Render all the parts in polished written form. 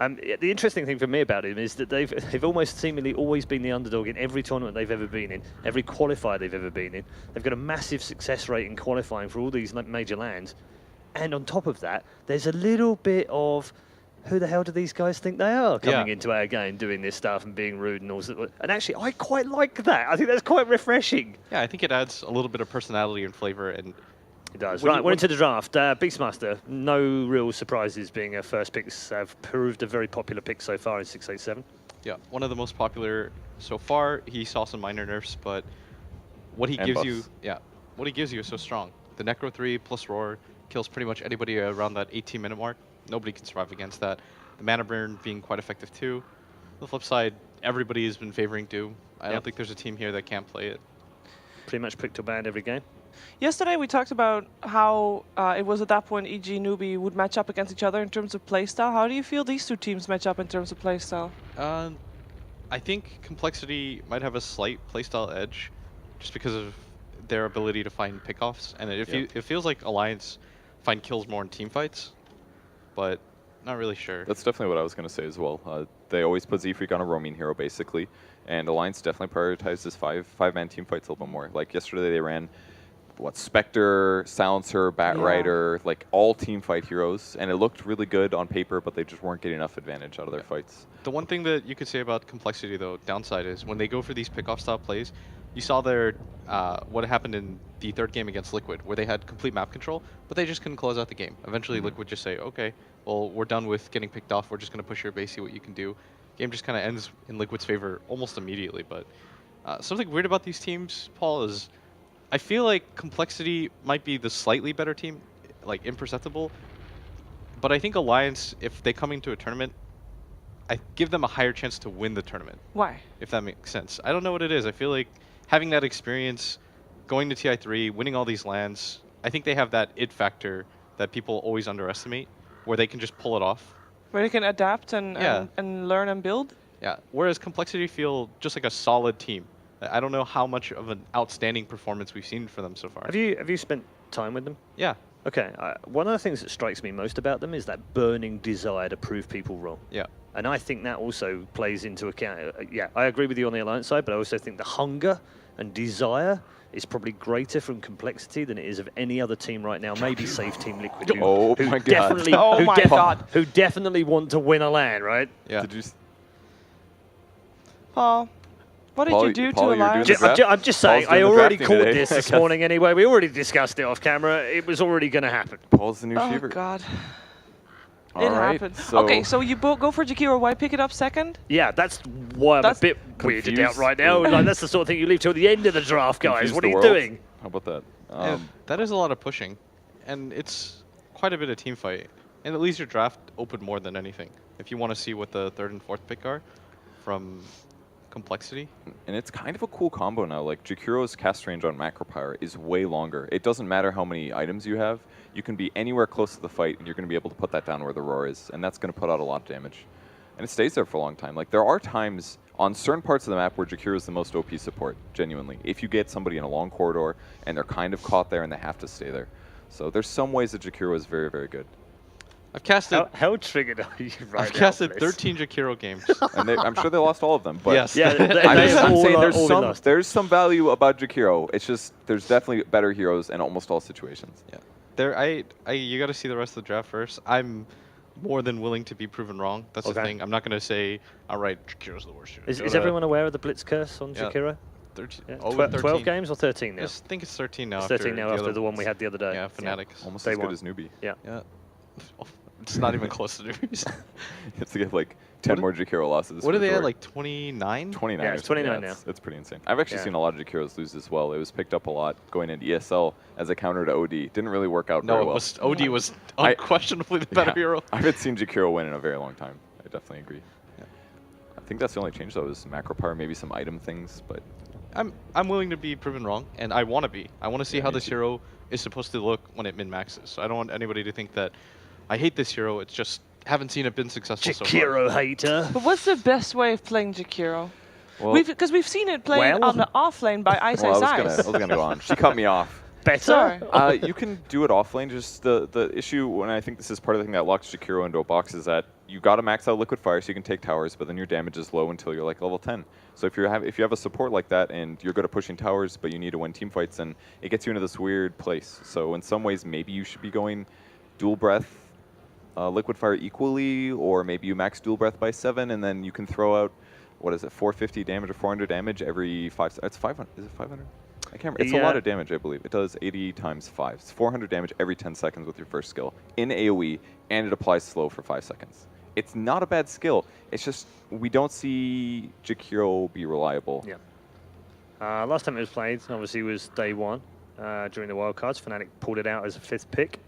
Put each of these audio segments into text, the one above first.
The interesting thing for me about him is that they've almost seemingly always been the underdog in every tournament they've ever been in, every qualifier they've ever been in. They've got a massive success rate in qualifying for all these major lands. And on top of that, there's a little bit of who the hell do these guys think they are coming into our game, doing this stuff and being rude and all that. And actually, I quite like that. I think that's quite refreshing. Yeah, I think it adds a little bit of personality and flavor. And it does. Right, we're into the draft. Beastmaster, no real surprises being our first picks. Have proved a very popular pick so far in 687. Yeah, one of the most popular so far. He saw some minor nerfs, but what he gives you, what he gives you is so strong. The Necro 3 plus Roar kills pretty much anybody around that 18-minute mark. Nobody can survive against that. The mana burn being quite effective too. On the flip side, everybody has been favoring Doom. I don't think there's a team here that can't play it. Pretty much picked or banned every game. Yesterday we talked about how it was at that point EG Newbie would match up against each other in terms of playstyle. How do you feel these two teams match up in terms of playstyle? I think Complexity might have a slight playstyle edge just because of their ability to find pickoffs. And it feels like Alliance find kills more in team fights, but not really sure. That's definitely what I was going to say as well. They always put Z-Freak on a roaming hero, basically, and Alliance definitely prioritizes five-man team fights a little bit more. Like yesterday, they ran Spectre, Silencer, Batrider, like all team fight heroes, and it looked really good on paper, but they just weren't getting enough advantage out of their fights. The one thing that you could say about Complexity, though, downside is when they go for these pickoff style plays, you saw their what happened in the third game against Liquid, where they had complete map control, but they just couldn't close out the game. Eventually, Liquid just say, okay, well, we're done with getting picked off. We're just going to push your base, see what you can do. Game just kind of ends in Liquid's favor almost immediately. But something weird about these teams, Paul, is I feel like Complexity might be the slightly better team, like imperceptible. But I think Alliance, if they come into a tournament, I give them a higher chance to win the tournament. Why? If that makes sense. I don't know what it is. I feel like having that experience, going to TI3, winning all these lands, I think they have that it factor that people always underestimate, where they can just pull it off. Where they can adapt and learn and build? Yeah, whereas Complexity feel just like a solid team. I don't know how much of an outstanding performance we've seen for them so far. Have you spent time with them? Yeah. Okay, one of the things that strikes me most about them is that burning desire to prove people wrong. Yeah. And I think that also plays into account. Yeah, I agree with you on the Alliance side, but I also think the hunger and desire is probably greater from Complexity than it is of any other team right now. Maybe save Team Liquid, who definitely want to win a LAN, right? Yeah. Did you Paul, what did you do to Alliance? I'm just saying, I already caught this morning anyway. We already discussed it off camera. It was already going to happen. Paul's the new Sheever. Oh, God. It happened. Okay, so you go for Jakiro. Why pick it up second? Yeah, that's why I'm a bit weirded out right now. Like, that's the sort of thing you leave till the end of the draft, guys. What are you doing? How about that? Yeah, that is a lot of pushing, and it's quite a bit of team fight. And it leaves your draft open more than anything. If you want to see what the third and fourth pick are from Complexity. And it's kind of a cool combo now. Like, Jakiro's cast range on Macro Power is way longer. It doesn't matter how many items you have. You can be anywhere close to the fight, and you're going to be able to put that down where the Roar is, and that's going to put out a lot of damage. And it stays there for a long time. Like, there are times on certain parts of the map where Jakiro is the most OP support, genuinely. If you get somebody in a long corridor, and they're kind of caught there, and they have to stay there. So there's some ways that Jakiro is very, very good. I've casted. How triggered are you right now? I've casted 13 Jakiro games. And I'm sure they lost all of them. But yes. Yeah, I'm saying there's some value about Jakiro. It's just there's definitely better heroes in almost all situations. Yeah. You got to see the rest of the draft first. I'm more than willing to be proven wrong. That's the thing. I'm not going to say, all right, Jakiro's the worst. Is everyone aware of the Blitz curse on Jakiro? 13. Yeah. Oh, 12 games or 13 now? I think it's 13 now. It's 13 now after the one we had the other day. Yeah, Fanatics. Almost as good as Newbie. Yeah. It's not even close to Newbies. You have to get like 10 more Jakiro losses. What are they at, like 29? 29. Yeah, it's 29 now. That's pretty insane. I've actually seen a lot of Jakiros lose as well. It was picked up a lot going into ESL as a counter to OD. Didn't really work out very well. OD was unquestionably the better hero. I haven't seen Jakiro win in a very long time. I definitely agree. Yeah. I think that's the only change, though, is macro power, maybe some item things, but... I'm willing to be proven wrong, and I want to be. I want to see how this hero is supposed to look when it min-maxes. So I don't want anybody to think that I hate this hero. It's just haven't seen it been successful so far. Jakiro hater. But what's the best way of playing Jakiro? Well, because we've seen it played on the off lane by Ice Ice Ice. I was gonna go on. She cut me off. better? Sorry. You can do it off lane. Just the issue, and I think this is part of the thing that locks Jakiro into a box, is that you got to max out Liquid Fire so you can take towers, but then your damage is low until you're like level 10. So if you have a support like that and you're good at pushing towers, but you need to win team fights, then it gets you into this weird place. So in some ways, maybe you should be going dual breath, Liquid Fire equally, or maybe you max dual breath by 7, and then you can throw out, what is it, 450 damage or 400 damage every 5. It's 500. Is it 500? I can't remember. It's a lot of damage, I believe. It does 80 times 5. It's 400 damage every 10 seconds with your first skill in AoE, and it applies slow for 5 seconds. It's not a bad skill. It's just we don't see Jakiro be reliable. Yeah. Last time it was played, obviously, was day 1 during the wildcards. Fnatic pulled it out as a 5th pick.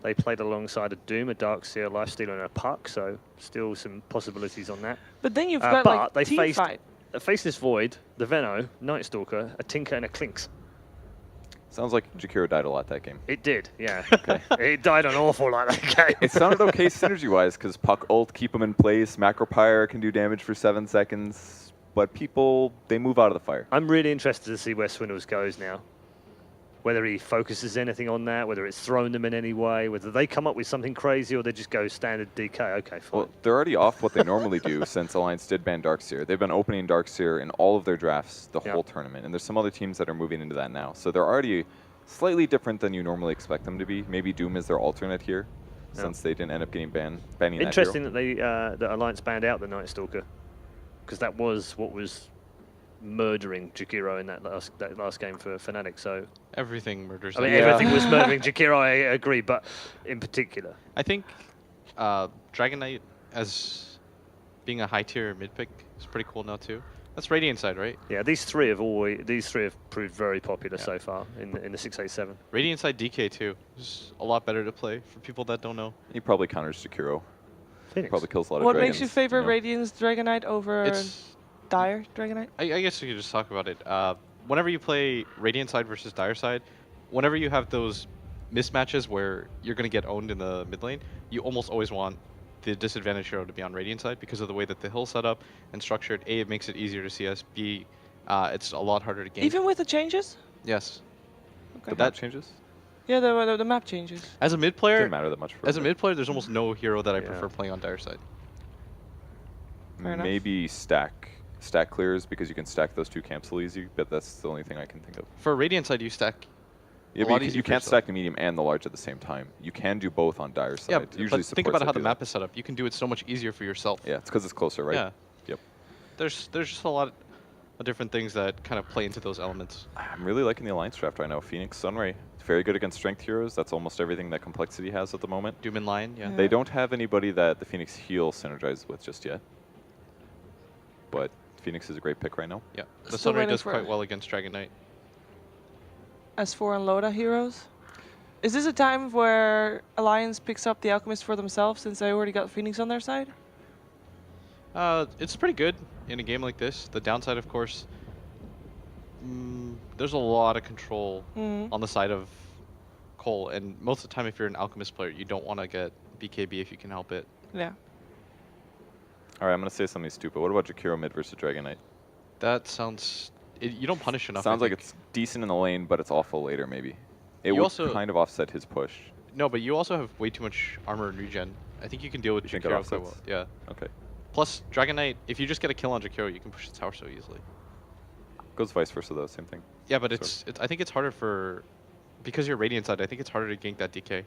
They played alongside a Doom, a Darkseer, a Lifestealer, and a Puck, so still some possibilities on that. But then you've got but like team fight. They faced this Void, the Veno, Night Stalker, a Tinker, and a Clinks. Sounds like Jakiro died a lot that game. It did, yeah. It died an awful lot that game. It sounded okay synergy-wise, because Puck ult, keep him in place, Macro Pyre can do damage for 7 seconds, but people, they move out of the fire. I'm really interested to see where Swindles goes now. Whether he focuses anything on that, whether it's thrown them in any way, whether they come up with something crazy or they just go standard DK. Okay, fine. Well, they're already off what they normally do since Alliance did ban Darkseer. They've been opening Darkseer in all of their drafts the whole tournament, and there's some other teams that are moving into that now. So they're already slightly different than you normally expect them to be. Maybe Doom is their alternate here, since they didn't end up getting banning Interesting that that they that Alliance banned out the Night Stalker, because that was what was murdering Jakiro in that last game for Fnatic. So Everything murders. I mean, them. everything was murdering Jakiro. I agree, but in particular, I think Dragon Knight as being a high tier mid pick is pretty cool now too. That's Radiant side, right? yeah, these three have proved very popular so far in the 687. Radiant side DK too. Is a lot better to play for people that don't know. He probably counters Jakiro. Phoenix. Probably kills a lot of What dragons. makes you favor know. Radiant's Dragon Knight over It's Dire Dragon Knight? I guess we could just talk about it. Whenever you play Radiant side versus Dire side, whenever you have those mismatches where you're going to get owned in the mid lane, you almost always want the disadvantage hero to be on Radiant side because of the way that the hill's set up and structured. A, it makes it easier to CS. B, it's a lot harder to gain. Even with the changes? Yes. Okay. The map changes? Yeah, the map changes. As a mid player, Doesn't matter that much for as a me. mid player, there's almost no hero that I prefer playing on Dire side. Fair enough. Maybe stack clears because you can stack those 2 camps a little easy, but that's the only thing I can think of. For Radiant side, you stack. Yeah, a lot but easier you for can't yourself. stack the medium and the large at the same time. You can do both on Dire side. Yeah, Usually but think supports about how that the do map that. is set up. You can do it so much easier for yourself. Yeah, it's because it's closer, right? Yeah. Yep. There's just a lot of different things that kind of play into those elements. I'm really liking the Alliance draft right now. Phoenix, Sunray, very good against strength heroes. That's almost everything that Complexity has at the moment. Doom and Lion, yeah. They don't have anybody that the Phoenix heal synergizes with just yet. But Phoenix is a great pick right now. Yeah. The Still Sunray waiting does for quite well against Dragon Knight. S4 and Loda heroes. Is this a time where Alliance picks up the Alchemist for themselves since they already got Phoenix on their side? It's pretty good in a game like this. The downside, of course, there's a lot of control on the side of Cole, and most of the time, if you're an Alchemist player, you don't want to get BKB if you can help it. Yeah. All right, I'm going to say something stupid. What about Jakiro mid versus Dragon Knight? That sounds. You don't punish enough. Sounds I like think. it's decent in the lane, but it's awful later, maybe. It You would also- kind of offset his push. No, but you also have way too much armor and regen. I think you can deal with You think it Jakiro quite well. offsets? Yeah. Okay. Plus, Dragon Knight, if you just get a kill on Jakiro, you can push the tower so easily. Goes vice versa, though. Same thing. Yeah, but So- I think it's harder for, because you're Radiant side, I think it's harder to gank that DK.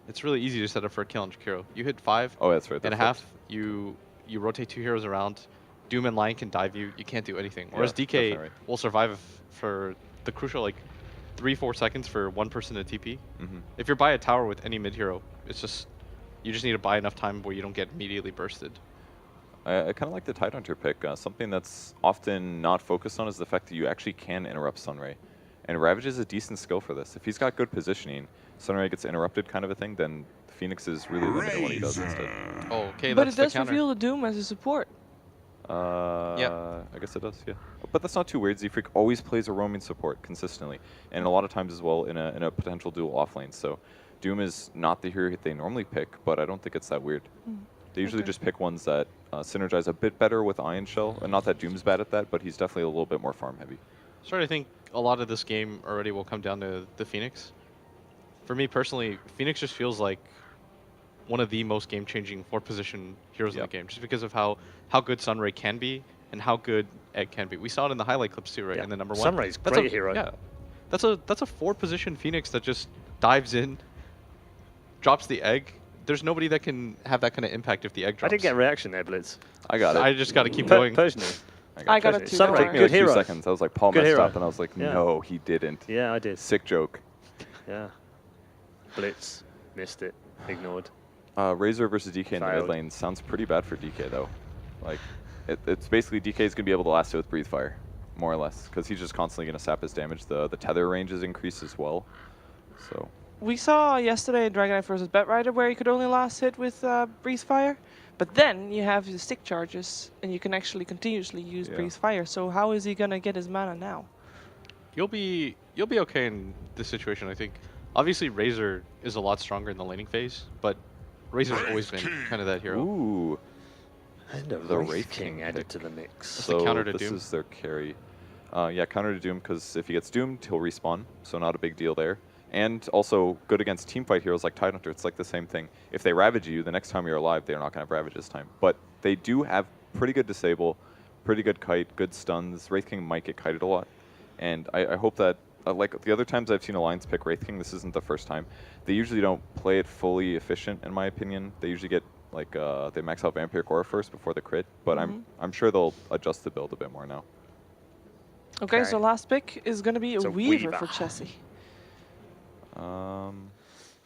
It's really easy to set up for a kill on Jakiro. You hit 5 Oh, that's right. and a that flips. half, you rotate 2 heroes around, Doom and Lion can dive you, you can't do anything. Whereas Yeah, DK definitely right. will survive for the crucial, like, 3-4 seconds for one person to TP. Mhm. If you're by a tower with any mid hero, it's just, you just need to buy enough time where you don't get immediately bursted. I kind of like the Tidehunter pick. Something that's often not focused on is the fact that you actually can interrupt Sunray. And Ravage is a decent skill for this. If he's got good positioning, Sunray gets interrupted kind of a thing, then Phoenix is really limited in what he does instead. Oh, okay, But that's it does the counter. reveal the Doom as a support. I guess it does, yeah. But that's not too weird. Z-Freak always plays a roaming support consistently, and a lot of times as well in a potential dual offlane. So Doom is not the hero they normally pick, but I don't think it's that weird. They usually Okay. just pick ones that synergize a bit better with Ion Shell, and not that Doom's bad at that, but he's definitely a little bit more farm heavy. Sorry, I think a lot of this game already will come down to the Phoenix. For me personally, Phoenix just feels like one of the most game-changing 4-position heroes in the game, just because of how good Sunray can be and how good Egg can be. We saw it in the highlight clips too, right? Yeah. In the number 1. Sunray's great hero. Yeah, that's a 4-position Phoenix that just dives in, drops the egg. There's nobody that can have that kind of impact if the egg I drops. didn't get a reaction there, Blitz. I got it. I just got to keep going. Personally. I got it it. too. Sunray, don't Took me worry. good like 2 hero. seconds. I was like, Paul Good messed hero. up, and I was like, Yeah. no, he didn't. Yeah, I did. Sick joke. Yeah. Blitz. Missed it. Ignored. Razor versus DK in the mid Failed. lane sounds pretty bad for DK though. Like, it's basically DK is gonna be able to last it with Breathe Fire, more or less, because he's just constantly gonna sap his damage. The tether range is increased as well. So We saw yesterday in Dragon Knight versus Bet Rider where you could only last hit with Breeze Fire, but then you have the stick charges and you can actually continuously use Yeah. Breeze Fire. So how is he gonna get his mana now? You'll be okay in this situation, I think. Obviously, Razor is a lot stronger in the laning phase, but Razor's always been kind of that hero. ooh, And a The Wraith Wraith King King added pick. to the mix. the counter to this Doom. is their carry. Yeah, counter to Doom, because if he gets doomed, he'll respawn, so not a big deal there. And also good against teamfight heroes like Tidehunter. It's like the same thing. If they ravage you, the next time you're alive, they're not going to have ravage this time. But they do have pretty good disable, pretty good kite, good stuns. Wraith King might get kited a lot. And I hope that, like the other times I've seen Alliance pick Wraith King, this isn't the first time. They usually don't play it fully efficient, in my opinion. They usually get, like, they max out Vampiric Aura first before the crit. But I'm sure they'll adjust the build a bit more now. Okay, Okay. so last pick is gonna be a It's a Weaver Weaver. for Chessie.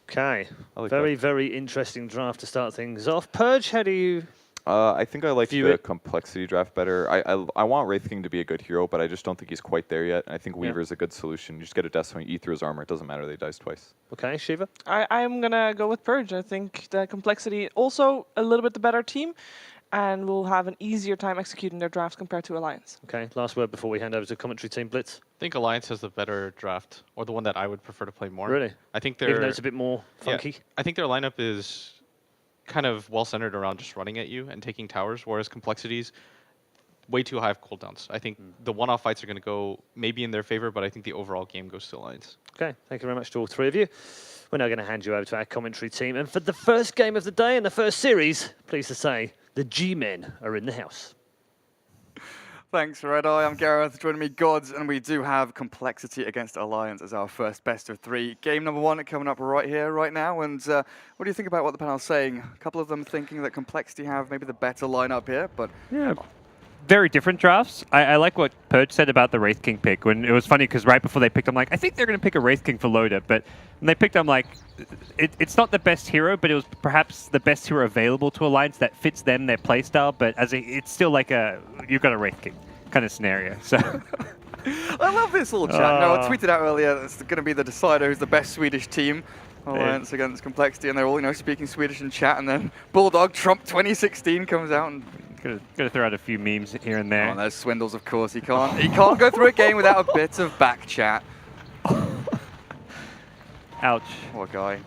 Okay. I like Very, that. very interesting draft to start things off. Purge, how do you... I think I like View the it. complexity draft better. I want Wraith King to be a good hero, but I just don't think he's quite there yet. And I think Yeah. Weaver is a good solution. You just get a Death Swing, eat through his armor. It doesn't matter that he dies twice. Okay, Shiva? I'm gonna go with Purge. I think the complexity also a little bit the better team, and will have an easier time executing their drafts compared to Alliance. Okay, last word before we hand over to commentary team, Blitz. I think Alliance has the better draft, or the one that I would prefer to play more. Really? I think Even though they're it's a bit more funky? I think their lineup is kind of well centered around just running at you and taking towers, whereas Complexity's way too high of cooldowns. I think the one-off fights are going to go maybe in their favor, but I think the overall game goes to Alliance. Okay, thank you very much to all three of you. We're now going to hand you over to our commentary team. And for the first game of the day and the first series, pleased to say, the G-Men are in the house. Thanks, Red Eye. I'm Gareth. Joining me, Gods, and we do have Complexity against Alliance as our first best of 3. Game number 1 coming up right here, right now. And what do you think about what the panel's saying? A couple of them thinking that Complexity have maybe the better lineup here, but Yeah, very different drafts. I like what Purge said about the Wraith King pick. When it was funny because right before they picked, I'm like, I think they're going to pick a Wraith King for Loda. But when they picked, I'm like, it's not the best hero, but it was perhaps the best hero available to Alliance that fits them, their playstyle. But it's still like you've got a Wraith King kind of scenario. So I love this little chat. No, I tweeted out earlier it's going to be the decider who's the best Swedish team. Alliance against Complexity, and they're all, speaking Swedish in chat, and then Bulldog Trump 2016 comes out and gotta throw out a few memes here and there. oh, there's Swindles, of course. He can't go through a game without a bit of back chat. Ouch. Poor guy.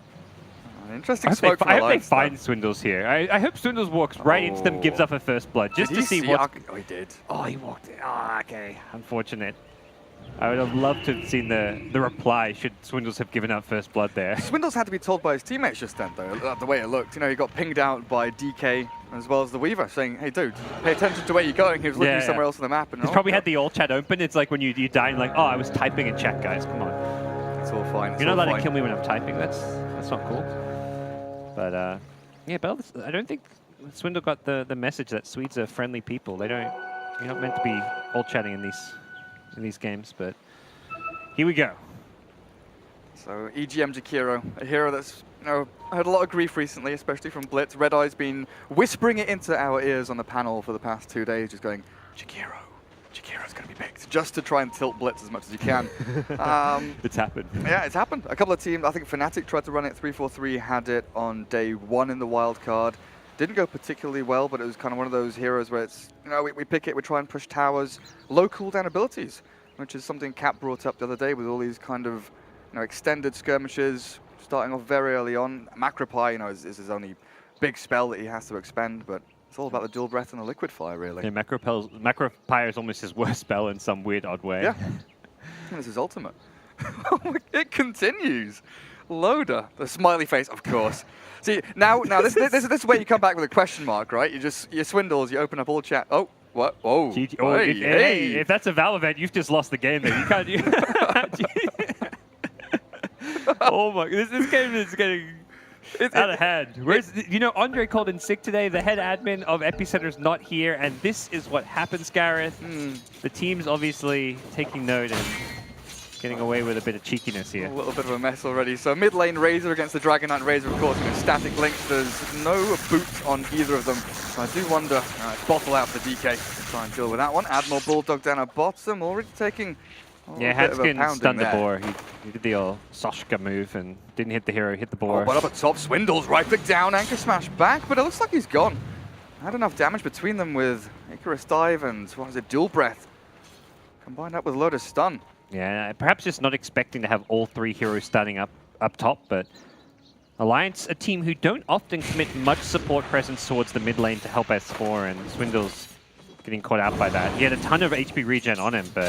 Interesting I smoke from hope they Alliance, though. find Swindles here. I hope Swindles walks right into them, gives up a first blood, just Did to he see what's... Oh, he did. Oh, he walked in. Oh, okay. Unfortunate. I would have loved to have seen the reply should Swindles have given up first blood there. Swindles had to be told by his teammates just then, though, the way it looked. He got pinged out by DK as well as the Weaver, saying, hey, dude, pay attention to where you're going. He was looking somewhere else on the map. And He's probably had the all chat open. It's like when you die and like, oh, I was typing in chat, guys. Come on. It's all fine. You're not allowed to kill me when I'm typing. That's not cool. But yeah, Bell, I don't think Swindle got the message that Swedes are friendly people. They don't. You're not meant to be all chatting in these games. But here we go. So EGM Jakiro, a hero that's had a lot of grief recently, especially from Blitz. Red Eye's been whispering it into our ears on the panel for the past 2 days, just going, Jakiro's going to be picked, just to try and tilt Blitz as much as you can. It's happened. Yeah, it's happened. A couple of teams, I think Fnatic tried to run it, 343 had it on day 1 in the wild card. Didn't go particularly well, but it was kind of one of those heroes where it's, we pick it, we try and push towers, low cooldown abilities, which is something Cap brought up the other day with all these kind of, extended skirmishes, starting off very early on. Macropie, is his only big spell that he has to expend, but it's all about the dual breath and the liquid fire, really. Yeah, Macropire is almost his worst spell in some weird, odd way. Yeah. This is ultimate. It continues. Loader, the smiley face, of course. See, now this is where you come back with a question mark, right? You swindles, you open up all chat. Oh, what? Oh, Hey, if that's a Valve event, you've just lost the game there. You can't. Oh my! This game is getting out of hand. Andre called in sick today. The head admin of Epicenter's not here, and this is what happens, Gareth. The team's obviously taking note and getting away with a bit of cheekiness here. A little bit of a mess already. So mid lane Razor against the Dragon Knight Razor, of course, in a static link. There's no boots on either of them. So I do wonder, bottle out for DK to try and deal with that one. Admiral Bulldog down at bottom, already taking Hanskin stunned the boar. He did the old Soshka move and didn't hit the hero, hit the boar. But up at top, Swindles right click down, Anchor Smash back, but it looks like he's gone. Had enough damage between them with Icarus Dive and, Dual Breath. Combined up with Lotus Stun. Yeah, perhaps just not expecting to have all three heroes starting up top, but Alliance, a team who don't often commit much support presence towards the mid lane to help S4, and Swindles getting caught out by that. He had a ton of HP regen on him, but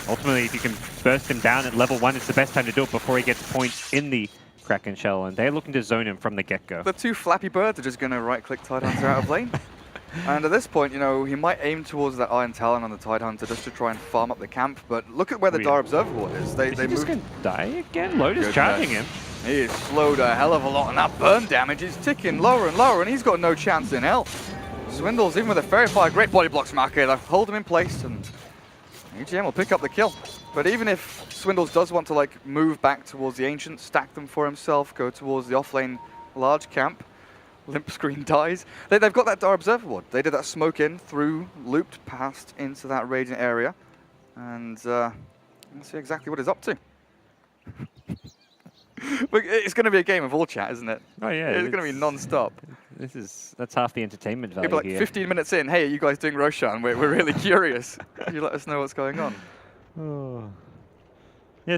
ultimately if you can burst him down at level 1, it's the best time to do it before he gets points in the Kraken Shell, and they're looking to zone him from the get-go. The two Flappy Birds are just going to right-click Tidehunter out of lane. And at this point, he might aim towards that Iron Talon on the Tidehunter just to try and farm up the camp, but look at where the Dar Observer Ward is. They just going to die again? Lotus charging him. He is slowed a hell of a lot, and that burn damage is ticking lower and lower, and he's got no chance in hell. Swindles, even with a Fairy Fire, great body blocks marker, they'll hold him in place, and EGM will pick up the kill. But even if Swindles does want to move back towards the Ancients, stack them for himself, go towards the offlane large camp, Limp Screen dies. They've got that Dar Observer Ward. They did that smoke in, through, looped past into that Radiant area. And we'll see exactly what he's up to. But it's going to be a game of all chat, isn't it? Oh yeah. It's going to be non-stop. That's half the entertainment value Maybe here. 15 minutes in, hey, are you guys doing Roshan? We're really curious. Can you let us know what's going on? Oh. Yeah,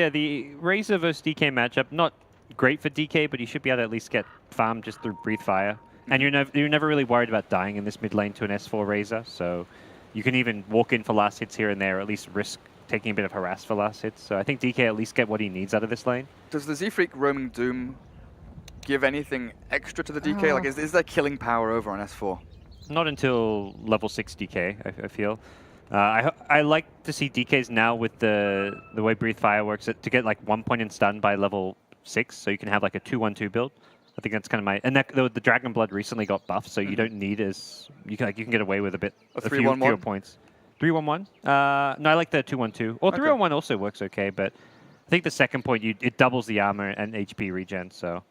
the Razor versus DK matchup, not great for DK, but he should be able to at least get farmed just through Breathe Fire. And you're never really worried about dying in this mid lane to an S4 Razor, so you can even walk in for last hits here and there, or at least risk taking a bit of harass for last hits. So I think DK at least get what he needs out of this lane. Does the Z-Freak roaming Doom give anything extra to the DK? Is there killing power over on S4? Not until level 6 DK, I feel. I like to see DKs now with the way Breathe Fire works, to get 1 point in stun by level 6, so you can have a 2-1-2 build. I think that's kind of my... And the Dragon Blood recently got buffed, so you don't need as... You can get away with a few fewer points. 3-1-1? No, I like the 2-1-2. Or 3-1-1 also works okay, but I think the second point, it doubles the armor and HP regen, so...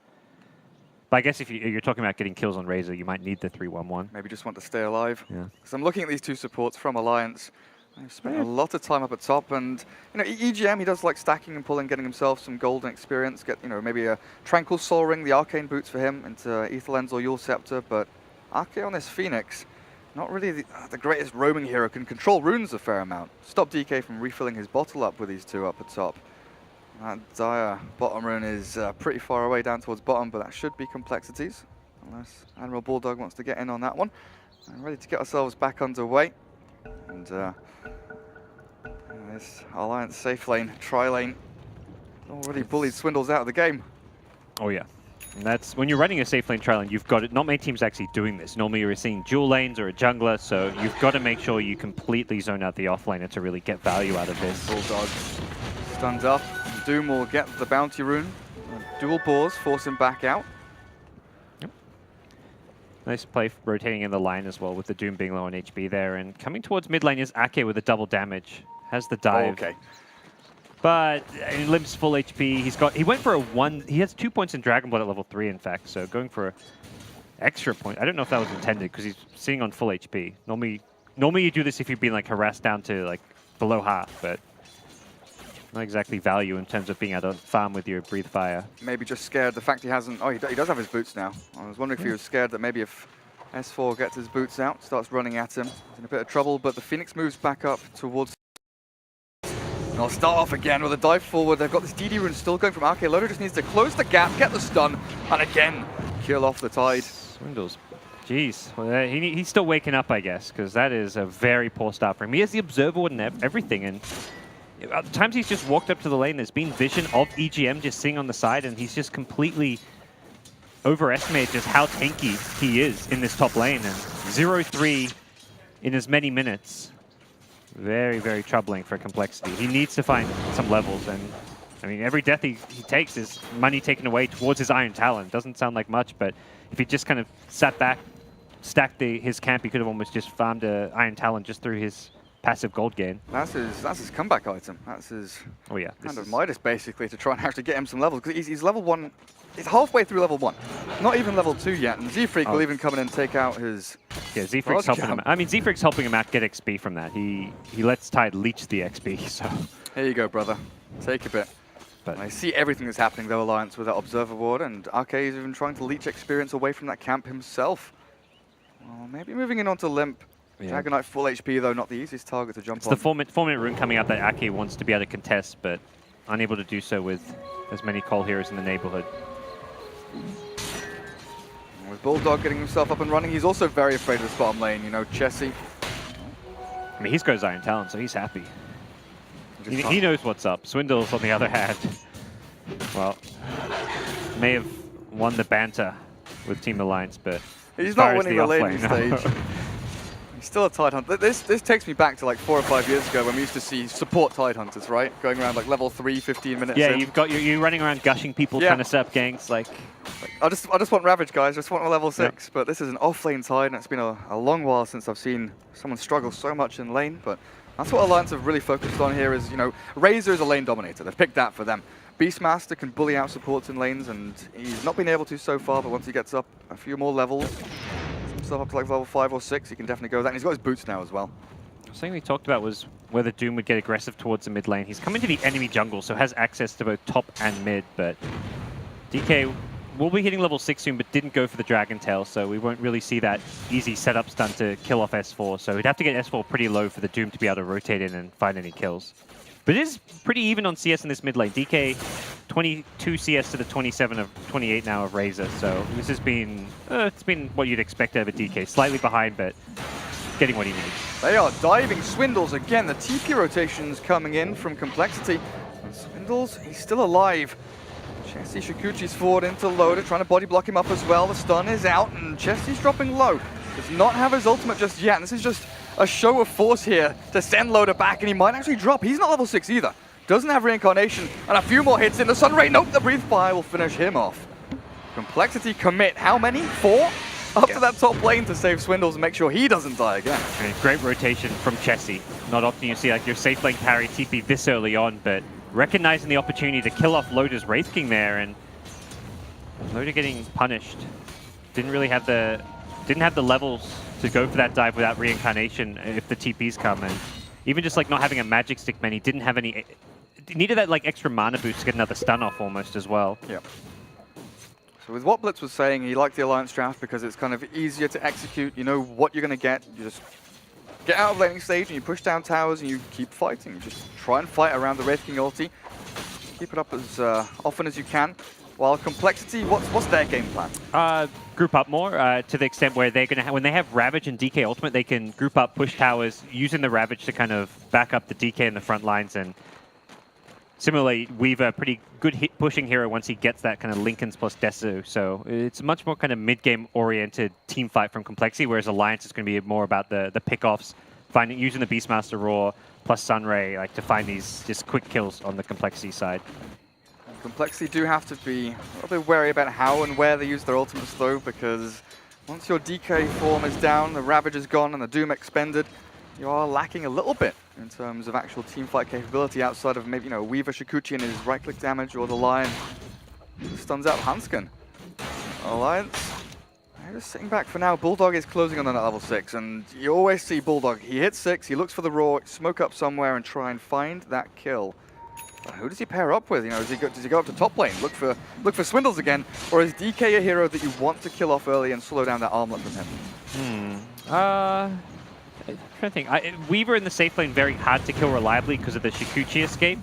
But I guess if you're talking about getting kills on Razor, you might need the 3-1-1. Maybe just want to stay alive. Yeah. Because I'm looking at these two supports from Alliance. They've spent a lot of time up at top, and EGM, he does like stacking and pulling, getting himself some golden experience, get maybe a Tranquil Soul Ring, the Arcane Boots for him, into Ether Lens or Yule Scepter, but Arche on this Phoenix, not really the greatest roaming hero, can control runes a fair amount. Stop DK from refilling his bottle up with these two up at top. That dire bottom rune is pretty far away down towards bottom, but that should be complexities, unless Admiral Bulldog wants to get in on that one. And ready to get ourselves back underway. And this Alliance safe lane, tri-lane, already bullied Swindles out of the game. Oh yeah. And that's when you're running a safe lane tri-lane, you've got it. Not many teams actually doing this. Normally you're seeing dual lanes or a jungler, so you've got to make sure you completely zone out the offlaner to really get value out of this. Bulldog stuns up. Doom will get the bounty rune. Dual boars force him back out. Yep. Nice play rotating in the line as well, with the Doom being low on HP there. And coming towards mid lane is Ake with a double damage. Has the dive. Oh, okay. But Limp's full HP. He went for a 1. He has 2 points in Dragon Blood at level 3, in fact. So going for an extra point. I don't know if that was intended because he's sitting on full HP. Normally you do this if you've been harassed down to below half, but not exactly value in terms of being able to farm with your Breathe Fire. Maybe just scared the fact he hasn't... Oh, he does have his boots now. I was wondering if he was scared that maybe if S4 gets his boots out, starts running at him, he's in a bit of trouble, but the Phoenix moves back up towards... And I'll start off again with a dive forward. They've got this DD rune still going from Arche. Loader just needs to close the gap, get the stun, and again, kill off the Tide. Swindles. Jeez. Well, he's still waking up, I guess, because that is a very poor start for him. He has the Observer and everything, and At the times he's just walked up to the lane, there's been vision of EGM just sitting on the side, and he's just completely overestimated just how tanky he is in this top lane. And 0-3 in as many minutes. Very, very troubling for Complexity. He needs to find some levels, and I mean, every death he takes is money taken away towards his Iron Talon. Doesn't sound like much, but if he just kind of sat back, stacked his camp, he could have almost just farmed an Iron Talon just through his passive gold gain. That's his comeback item. That's his kind of Midas, basically, to try and actually get him some levels. Because he's level 1. He's halfway through level 1. Not even level 2 yet. And Z-Freak will even come in and take out his... Yeah, Z-Freak's helping him. I mean, Z-Freak's helping him out get XP from that. He lets Tide leech the XP, so... Here you go, brother. Take a bit. But I see everything that's happening, though, Alliance, with that Observer Ward. And RK is even trying to leech experience away from that camp himself. Well, maybe moving in onto Limp. Yeah. Dragon Knight full HP, though, not the easiest target to jump on. It's the 4-minute rune coming out that Ake wants to be able to contest, but unable to do so with as many Cole heroes in the neighborhood. With Bulldog getting himself up and running, he's also very afraid of this bottom lane, you know, Chessie. I mean, he's got his Iron Talon, so he's happy. He knows what's up. Swindles, on the other hand, well, may have won the banter with Team Alliance, but he's not winning the laning stage. He's still a Tidehunter. This takes me back to like 4 or 5 years ago when we used to see support Tidehunters, right? Going around like level 3, 15 minutes Yeah, in. you've got you running around gushing people, trying to set up ganks. Like I just want Ravage, guys. I just want a level 6. But this is an off-lane Tide, and it's been a long while since I've seen someone struggle so much in lane. But that's what Alliance have really focused on here is, you know, Razor is a lane dominator. They've picked that for them. Beastmaster can bully out supports in lanes, and he's not been able to so far, but once he gets up a few more levels, himself up to like level 5 or 6, he can definitely go with that. And he's got his boots now as well. Something we talked about was whether Doom would get aggressive towards the mid lane. He's coming to the enemy jungle, so has access to both top and mid, but DK will be hitting level 6 soon, but didn't go for the Dragon Tail, so we won't really see that easy setup stun to kill off S4. So he'd have to get S4 pretty low for the Doom to be able to rotate in and find any kills. But it is pretty even on CS in this mid lane. DK 22 CS to the 28 now of Razor, so this has been it's been what you'd expect out of a DK. Slightly behind, but getting what he needs. They are diving Swindles again. The TP rotations coming in from Complexity. And Swindles, he's still alive. Chessie Shikuchi's forward into Loader, trying to body block him up as well. The stun is out, and Chessie's dropping low. Does not have his ultimate just yet, and this is just a show of force here to send Loader back, and he might actually drop. He's not level 6 either. Doesn't have Reincarnation, and a few more hits in the Sun Ray. Nope, the Breathe Fire will finish him off. Complexity commit, how many? 4? Up to that top lane to save Swindles and make sure he doesn't die again. And great rotation from Chessie. Not often you see like your safe lane carry TP this early on, but recognizing the opportunity to kill off Loader's Wraith King there, and Loader getting punished. Didn't have the levels to go for that dive without Reincarnation if the TPs come, and even just like not having a Magic Stick man, he didn't have any. Needed that like extra mana boost to get another stun off almost as well. Yeah. So with what Blitz was saying, he liked the Alliance draft because it's kind of easier to execute. You know what you're going to get. You just get out of laning stage and you push down towers and you keep fighting. You just try and fight around the Wraith King ulti. Keep it up as often as you can. While Complexity, what's their game plan? Group up more to the extent where they're going to when they have Ravage and DK ultimate, they can group up, push towers, using the Ravage to kind of back up the DK in the front lines. And similarly, Weaver, pretty good hit pushing hero once he gets that kind of Linken's plus Desu. So it's a much more kind of mid-game oriented team fight from Complexity, whereas Alliance is going to be more about the pickoffs, using the Beastmaster Roar plus Sunray like to find these just quick kills on the Complexity side. Complexity do have to be a little bit wary about how and where they use their ultimates though, because once your DK form is down, the Ravage is gone, and the Doom expended, you are lacking a little bit in terms of actual teamfight capability outside of maybe, you know, Weaver Shikuchi and his right-click damage, or the Lion stuns out Hanskin. Alliance, they're just sitting back for now. Bulldog is closing on them at level 6, and you always see Bulldog. He hits 6, he looks for the Roar, smoke up somewhere, and try and find that kill. Who does he pair up with? You know, does he go up to top lane, look for Swindles again, or is DK a hero that you want to kill off early and slow down that armlet from him? I'm trying to think. Weaver in the safe lane very hard to kill reliably because of the Shikuchi escape.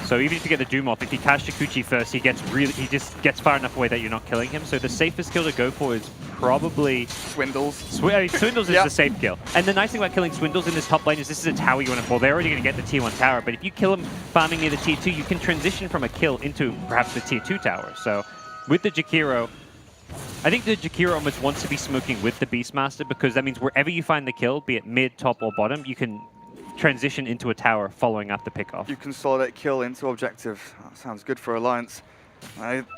So even if you get the Doom off, if you catch Takuchi first, he just gets far enough away that you're not killing him. So the safest kill to go for is probably Swindles. Swindles is Yep. the safe kill. And the nice thing about killing Swindles in this top lane is this is a tower you want to pull. They're already going to get the tier 1 tower, but if you kill them farming near the tier 2, you can transition from a kill into perhaps the tier 2 tower. So with the Jakiro, I think the Jakiro almost wants to be smoking with the Beastmaster because that means wherever you find the kill, be it mid, top, or bottom, you can transition into a tower following up the pickoff. You consolidate kill into objective. That sounds good for Alliance.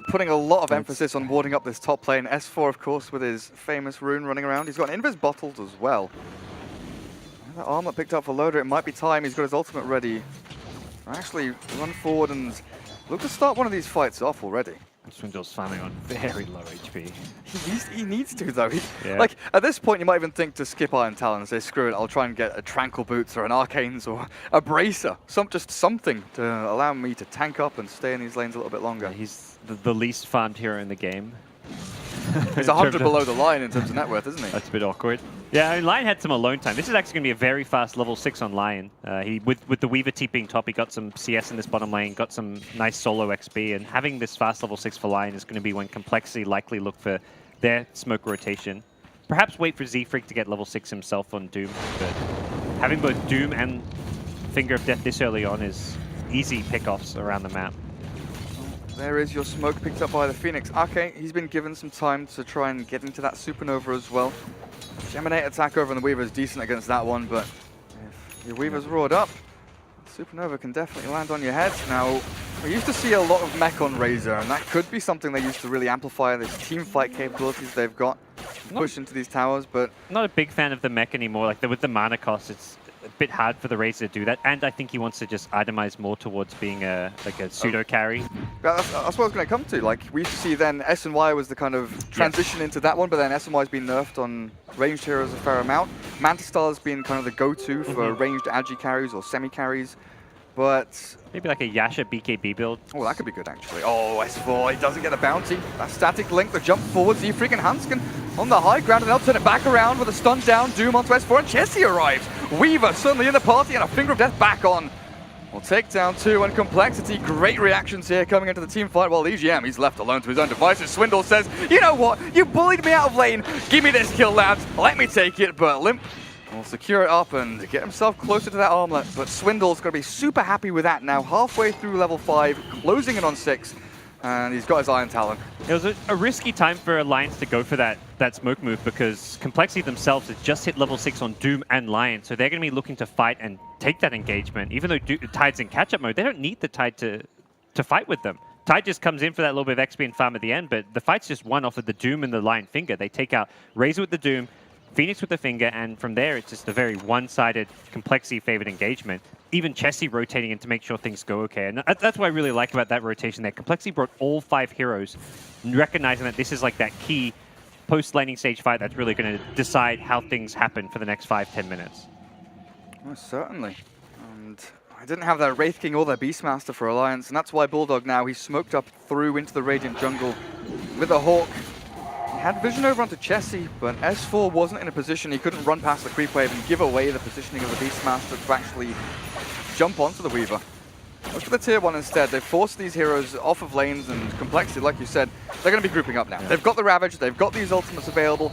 Putting a lot of emphasis on warding up this top lane. S4, of course, with his famous rune running around. He's got an Invis bottled as well. That armlet picked up for Loader. It might be time. He's got his ultimate ready. Actually, run forward and look to start one of these fights off already. Swindle's farming on very low HP. He needs to, though. Yeah. Like, at this point, you might even think to skip Iron Talon and say, screw it, I'll try and get a Tranquil Boots or an Arcanes or a Bracer. Just something to allow me to tank up and stay in these lanes a little bit longer. Yeah, he's the least farmed hero in the game. He's 100 below the line in terms of net worth, isn't he? That's a bit awkward. Yeah, I mean, Lion had some alone time. This is actually going to be a very fast level 6 on Lion. With the Weaver TP being top, he got some CS in this bottom lane, got some nice solo XP, and having this fast level 6 for Lion is going to be when Complexity likely look for their smoke rotation. Perhaps wait for Z-Freak to get level 6 himself on Doom, but having both Doom and Finger of Death this early on is easy pickoffs around the map. There is your smoke picked up by the Phoenix. Okay, he's been given some time to try and get into that Supernova as well. Geminate attack over on the Weaver is decent against that one, but if your Weaver's roared up, Supernova can definitely land on your head. Now, we used to see a lot of mech on Razor, and that could be something they used to really amplify this team fight capabilities they've got, push into these towers, but... Not a big fan of the mech anymore. Like, with the mana cost, it's a bit hard for the Razor to do that, and I think he wants to just itemize more towards being a pseudo carry. Yeah, that's what I was going to come to. Like, we used to see then S&Y was the kind of transition into that one, but then S&Y's been nerfed on ranged heroes a fair amount. Manta Star has been kind of the go-to for ranged agi carries or semi-carries, but... Maybe like a Yasha BKB build. Oh, that could be good, actually. Oh, S4, he doesn't get a bounty. That static link, the jump forward, Z-Freak and Hanskin on the high ground, and they'll turn it back around with a stun down, Doom onto S4, and Chessie arrives. Weaver suddenly in the party, and a Finger of Death back on. We'll take down 2, and Complexity, great reactions here coming into the team fight, while EGM, he's left alone to his own devices. Swindle says, you know what, you bullied me out of lane, give me this kill, lads, let me take it, but Limp will secure it up and get himself closer to that armlet, but Swindle's going to be super happy with that now, halfway through level 5, closing in on 6, and he's got his Iron Talon. It was a risky time for Alliance to go for that smoke move because Complexity themselves had just hit level 6 on Doom and Lion, so they're going to be looking to fight and take that engagement. Even though Tide's in catch-up mode, they don't need the Tide to fight with them. Tide just comes in for that little bit of XP and farm at the end, but the fight's just won off of the Doom and the Lion Finger. They take out Razor with the Doom, Phoenix with the Finger, and from there it's just a very one-sided, Complexity-favored engagement. Even Chessie rotating in to make sure things go okay. And that's what I really like about that rotation there. Complexity brought all 5 heroes, recognizing that this is like that key post-laning stage fight that's really going to decide how things happen for the next 5-10 minutes. Most certainly. And I didn't have their Wraith King or their Beastmaster for Alliance, and that's why Bulldog now, he's smoked up through into the Radiant jungle with a Hawk. Had vision over onto Chessie, but S4 wasn't in a position, he couldn't run past the creep wave and give away the positioning of the Beastmaster to actually jump onto the Weaver. Look for the tier 1 instead. They've forced these heroes off of lanes and Complexity, like you said, they're going to be grouping up now. Yeah. They've got the Ravage, they've got these ultimates available.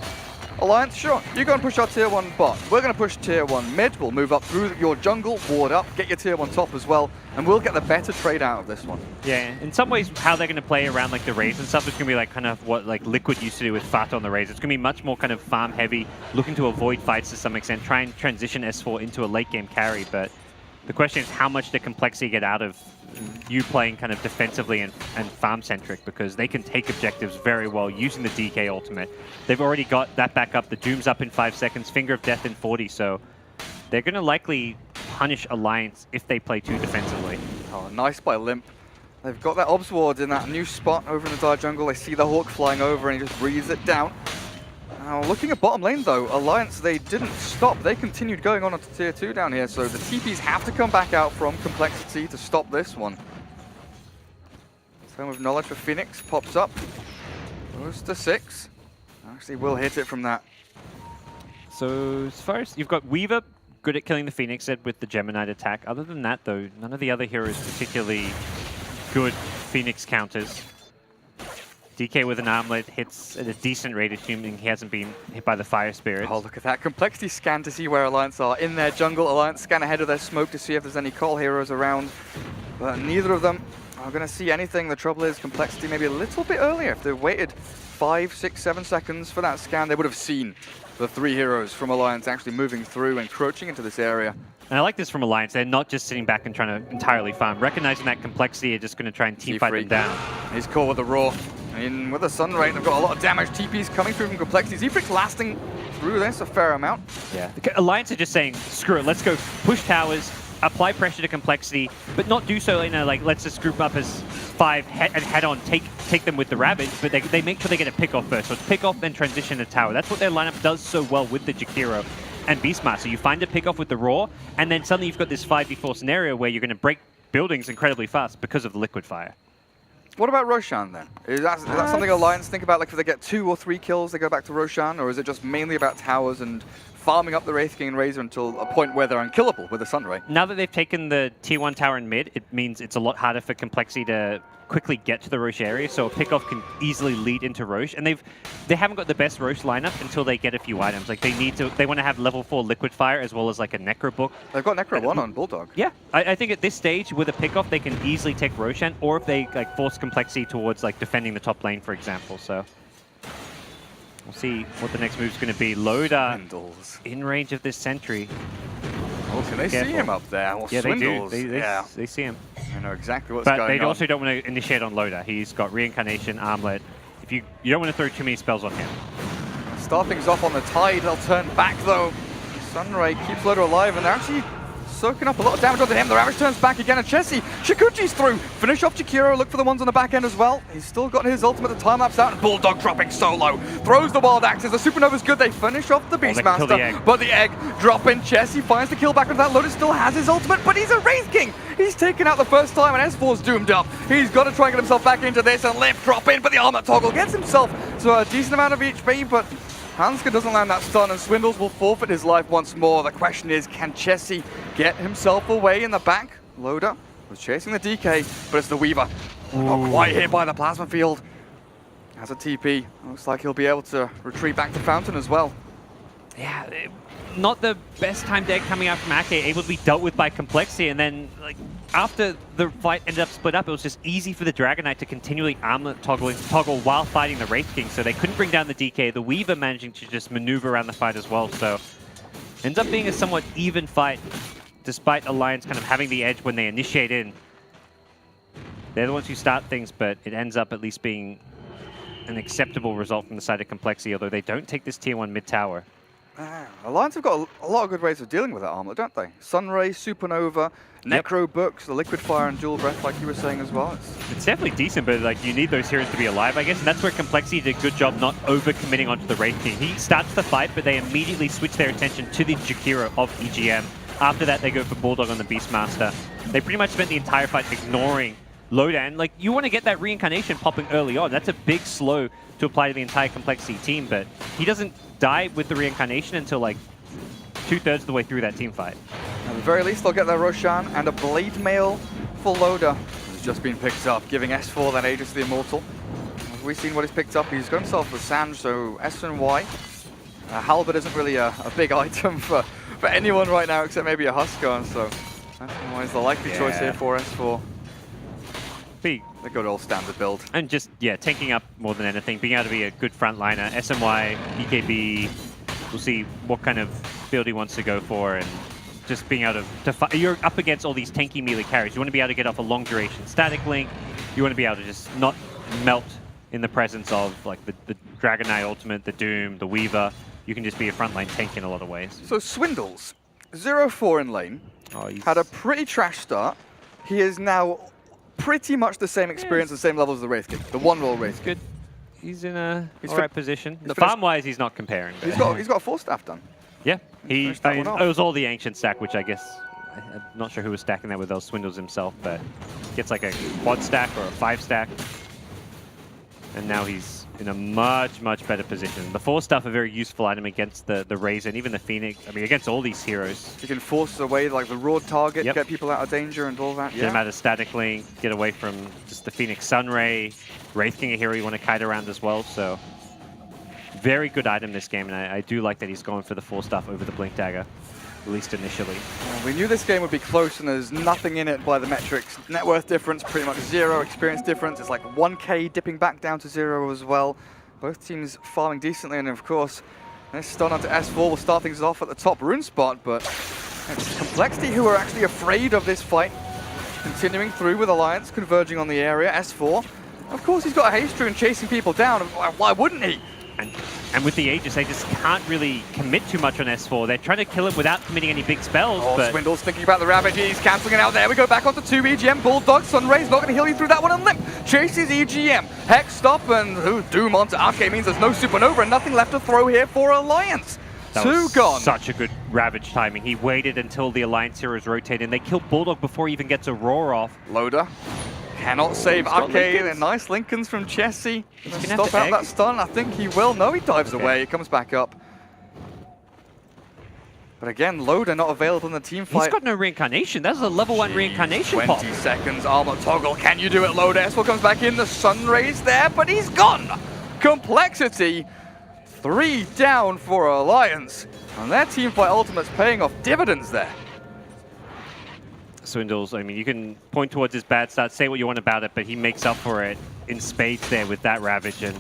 Alliance, sure, you go and push our tier 1 bot. We're going to push tier 1 mid, we'll move up through your jungle, ward up, get your tier 1 top as well, and we'll get the better trade out of this one. Yeah, in some ways, how they're going to play around like the raids and stuff is going to be like kind of what like Liquid used to do with Fat on the raids. It's going to be much more kind of farm heavy, looking to avoid fights to some extent, try and transition S4 into a late game carry, but the question is how much the Complexity get out of you playing kind of defensively and farm-centric, because they can take objectives very well using the DK ultimate. They've already got that back up. The Doom's up in 5 seconds, Finger of Death in 40, so they're going to likely punish Alliance if they play too defensively. Oh, nice by Limp. They've got that Obs Ward in that new spot over in the Dire Jungle. They see the Hawk flying over and he just breathes it down. Now, looking at bottom lane though, Alliance, they didn't stop. They continued going on to tier 2 down here, so the TPs have to come back out from Complexity to stop this one. Tome of Knowledge for Phoenix pops up. Goes to 6. Actually will hit it from that. So as far as you've got Weaver good at killing the Phoenix Ed with the Gemini attack. Other than that, though, none of the other heroes particularly good Phoenix counters. DK with an armlet hits at a decent rate, assuming he hasn't been hit by the Fire Spirit. Oh, look at that complexity scan to see where Alliance are. In their jungle, Alliance scan ahead of their smoke to see if there's any call heroes around. But neither of them are going to see anything. The trouble is complexity maybe a little bit earlier. If they waited 5, 6, 7 seconds for that scan, they would have seen the 3 heroes from Alliance actually moving through, encroaching into this area. And I like this from Alliance. They're not just sitting back and trying to entirely farm. Recognizing that complexity, are just going to try and team fight them down. He's caught with the Roar. I mean, with the Sun Ray, they've got a lot of damage. TP's coming through from complexity. Zephyrix lasting through this a fair amount. Yeah. The Alliance are just saying, screw it, let's go push towers, apply pressure to complexity, but not do so, like let's just group up as 5 and head on, take them with the Ravage, but they make sure they get a pick off first. So it's pick off, then transition to tower. That's what their lineup does so well with the Jakiro and Beastmaster. You find a pick off with the Roar, and then suddenly you've got this 5v4 scenario where you're going to break buildings incredibly fast because of the liquid fire. What about Roshan then? Is that something Alliance think about? Like if they get 2 or 3 kills, they go back to Roshan, or is it just mainly about towers and farming up the Wraith King and Razor until a point where they're unkillable with the Sunray? Now that they've taken the tier 1 tower in mid, it means it's a lot harder for Complexity to quickly get to the Roche area, so a pickoff can easily lead into Roche, and they haven't got the best Roche lineup until they get a few items. Like they want to have level 4 liquid fire as well as like a Necro book. They've got Necro 1 on Bulldog. Yeah, I think at this stage with a pickoff they can easily take Roshan, or if they like force Complexity towards like defending the top lane, for example. So we'll see what the next move's going to be. Loda in range of this sentry. Oh, can they see him up there? Well, yeah, Swindles. they do. They see him. I know exactly what's going on. But they also don't want to initiate on Loda. He's got Reincarnation, Armlet. If you don't want to throw too many spells on him. Start things off on the Tide. They'll turn back though. Sunray keeps Loda alive, and they're actually soaking up a lot of damage onto him. The Ravage turns back again, and Chessie, Shikuchi's through. Finish off Jakiro, look for the ones on the back end as well. He's still got his ultimate, the time lapse out, and Bulldog dropping solo. Throws the Wild Axes, the Supernova's good, they finish off the Beastmaster. But the egg dropping, Chessie finds the kill back with that. Loda still has his ultimate, but he's a Wraith King. He's taken out the first time, and S4's doomed up. He's got to try and get himself back into this, and Lift drop in, but the armor toggle gets himself to a decent amount of HP, but Hanska doesn't land that stun, and Swindles will forfeit his life once more. The question is, can Chessie get himself away in the back? Loda was chasing the DK, but it's the Weaver. Not quite hit by the plasma field. Has a TP. Looks like he'll be able to retreat back to Fountain as well. Yeah, not the best timed egg coming out from Ake, able to be dealt with by Complexity, and then like after the fight ended up split up, it was just easy for the Dragon Knight to continually armlet toggle while fighting the Wraith King, so they couldn't bring down the DK. The Weaver managing to just maneuver around the fight as well, so ends up being a somewhat even fight, despite Alliance kind of having the edge when they initiate in. They're the ones who start things, but it ends up at least being an acceptable result from the side of Complexity, although they don't take this tier 1 mid tower. Alliance have got a lot of good ways of dealing with that armlet, don't they? Sunray, Supernova, Necro Books, the Liquid Fire and Dual Breath, like you were saying as well. It's definitely decent, but like you need those heroes to be alive, I guess, and that's where Complexity did a good job not over-committing onto the Wraith King. He starts the fight, but they immediately switch their attention to the Jakiro of EGM. After that, they go for Bulldog on the Beastmaster. They pretty much spent the entire fight ignoring Loda, and like you want to get that Reincarnation popping early on. That's a big slow to apply to the entire Complexity team, but he doesn't die with the Reincarnation until like 2/3 of the way through that team fight. At the very least, they'll get their Roshan and a Blade Mail for Loda. Has just been picked up, giving S4 that Aegis the Immortal. Have we seen what he's picked up? He's got himself a Sand, so S and Y. Halberd isn't really a big item for anyone right now, except maybe a Huskar, so S and Y is the likely choice here for S4. The good old standard build. And just, yeah, tanking up more than anything, being able to be a good frontliner. SMY, BKB, we'll see what kind of build he wants to go for, and just being able to fight. You're up against all these tanky melee carries. You want to be able to get off a long duration static link. You want to be able to just not melt in the presence of like the Dragon Knight ultimate, the Doom, the Weaver. You can just be a frontline tank in a lot of ways. So Swindles, 0-4 in lane, had a pretty trash start. He is now pretty much the same experience, the same level as the Wraith King, the one-roll Wraith King. Good. He's in a alright position. He's Farm-wise, he's not comparing. He's got a 4-staff done. Yeah, Finished that one off. it was all the ancient stack, which I guess, I'm not sure who was stacking that with those Swindles himself, but gets like a quad stack or a 5 stack. And now he's in a much, much better position. The Force Staff, a very useful item against the Razor and even the Phoenix. I mean, against all these heroes. You can force away like the raw target, Yep. get people out of danger and all that. Get him out of Static Link, get away from just the Phoenix Sunray. Wraith King, a hero you want to kite around as well, so very good item this game, and I do like that he's going for the Force Staff over the Blink Dagger, at least initially. Well, we knew this game would be close, and there's nothing in it by the metrics. Net worth difference, pretty much 0. Experience difference, it's like 1k dipping back down to 0 as well. Both teams farming decently, and of course, this stun onto S4 will start things off at the top rune spot, but it's Complexity who are actually afraid of this fight. Continuing through with Alliance, converging on the area. S4, of course, he's got a haste rune chasing people down. Why wouldn't he? And with the Aegis, they just can't really commit too much on S4. They're trying to kill him without committing any big spells. Oh, but Swindle's thinking about the Ravage. He's cancelling it out there. We go back onto 2 EGM. Bulldog, Sunray's not going to heal you through that one. And Limp chases EGM. Hex stop and Doom onto Arcade means there's no Supernova and nothing left to throw here for Alliance. that 2 was gone. such a good Ravage timing. He waited until the Alliance heroes rotated, and they killed Bulldog before he even gets a roar off. Loader cannot save He's got Arcade. Lincolns. And nice Lincolns from Chessie. He's Gonna gonna have stop to out egg. that stun. I think he will. No, he dives away. It comes back up. But again, Loader not available in the team fight. He's got no reincarnation. That's a level 1 reincarnation 20 pop. seconds, armor toggle. Can you do it, Loader? S4 comes back in. The sun rays there, but he's gone. Complexity. 3 down for Alliance. And their team fight ultimate's paying off dividends there. Swindles, I mean, you can point towards his bad stats, say what you want about it, but he makes up for it in spades there with that Ravage. And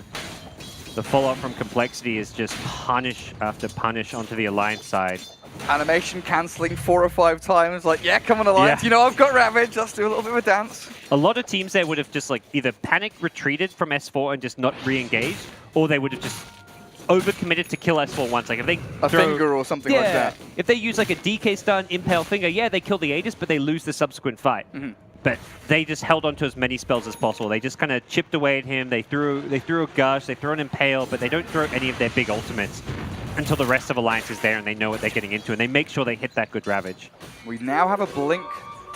the follow-up from Complexity is just punish after punish onto the Alliance side. Animation cancelling 4 or 5 times. Like, yeah, come on, Alliance. Yeah. You know, I've got Ravage. Let's do a little bit of a dance. A lot of teams there would have just like either panic retreated from S4 and just not re-engaged, or they would have just overcommitted to kill S4 once. Like if they A throw, finger or something like that. if they use like a DK stun, Impale Finger, yeah, they kill the Aegis, but they lose the subsequent fight. But they just held on to as many spells as possible. They just kind of chipped away at him. They threw a Gush, they threw an Impale, but they don't throw any of their big ultimates until the rest of Alliance is there and they know what they're getting into, and they make sure they hit that good Ravage. We now have a Blink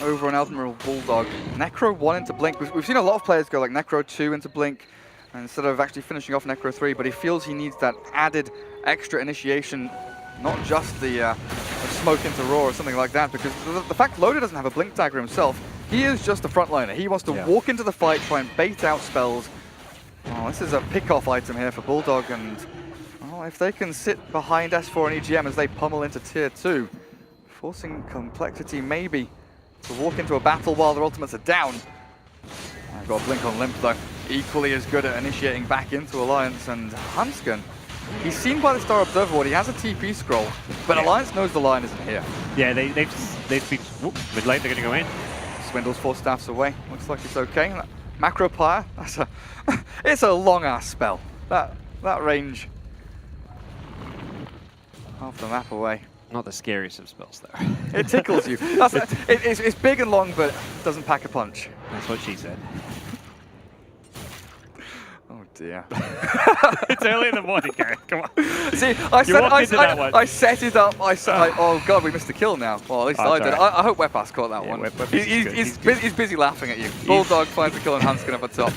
over on Admiral Bulldog. Necro 1 into Blink. We've seen a lot of players go like Necro 2 into Blink instead of actually finishing off Necro 3, but he feels he needs that added extra initiation, not just the smoke into Roar or something like that, because the fact Loader doesn't have a Blink dagger himself, he is just a frontliner. He wants to walk into the fight, try and bait out spells. Oh, this is a pick-off item here for Bulldog, and well, if they can sit behind S4 and EGM as they pummel into Tier 2, forcing Complexity maybe to walk into a battle while their ultimates are down. I've got a Blink on Limp though, equally as good at initiating back into Alliance, and Hansken, he's seen by the Star Observer Ward, he has a TP scroll, but Alliance knows the line isn't here. Yeah, they've been mid late. They're going to go in. Swindles 4 staffs away, looks like it's okay. That Macro Pyre, that's a it's a long ass spell. That range, half the map away. Not the scariest of spells, though. It tickles you. It's big and long, but doesn't pack a punch. That's what she said. Oh dear. It's early in the morning, Gareth. Come on. See, I set it up. Oh god, we missed a kill now. Well, at least I did. right. I hope Wepas caught that Yeah, one. Wepas is good. He's busy laughing at you. Bulldog finds a kill on Hansken up at top.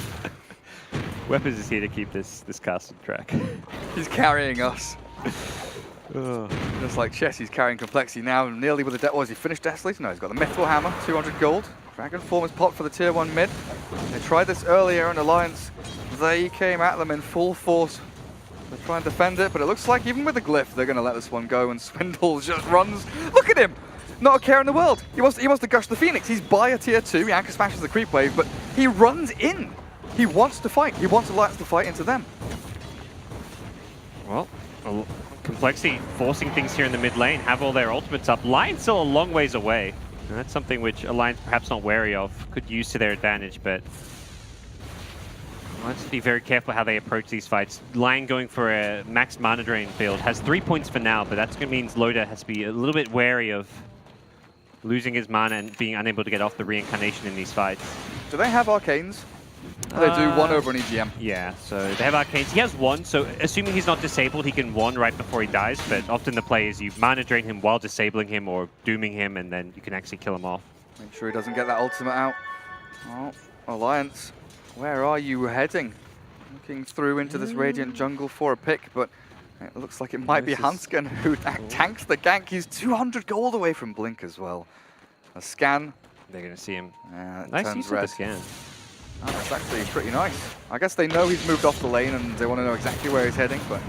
Weapons is here to keep this cast on track. He's carrying us. Just like Chess, he's carrying Complexity now, nearly with the death. Has he finished Deathly? No, he's got the Mithril Hammer, 200 gold. Dragon Form is popped for the Tier 1 mid. They tried this earlier in Alliance. They came at them in full force to try and defend it, but it looks like even with the glyph, they're going to let this one go, and Swindles just runs. Look at him! Not a care in the world. He wants to gush the Phoenix. He's by a Tier 2. He anchor smashes the creep wave, but he runs in. He wants to fight. He wants Alliance to fight into them. Well, Complexity forcing things here in the mid lane, have all their ultimates up. Lion's still a long ways away. And that's something which Alliance perhaps not wary of, could use to their advantage, but let's be very careful how they approach these fights. Lion going for a max mana drain build, has 3 points for now, but that means Loader has to be a little bit wary of losing his mana and being unable to get off the reincarnation in these fights. Do they have Arcanes? They do one over an EGM. Yeah, so they have Arcanes. He has one, so assuming he's not disabled, he can one right before he dies, but often the play is you mana drain him while disabling him or dooming him, and then you can actually kill him off. Make sure he doesn't get that ultimate out. Oh, Alliance, where are you heading? looking through into this Radiant jungle for a pick, but it looks like it might be Hansken who tanks the gank. He's 200 gold away from Blink as well. A scan. They're going to see him. Nice Nice use of the scan. Oh, that's actually pretty nice. I guess they know he's moved off the lane and they want to know exactly where he's heading, but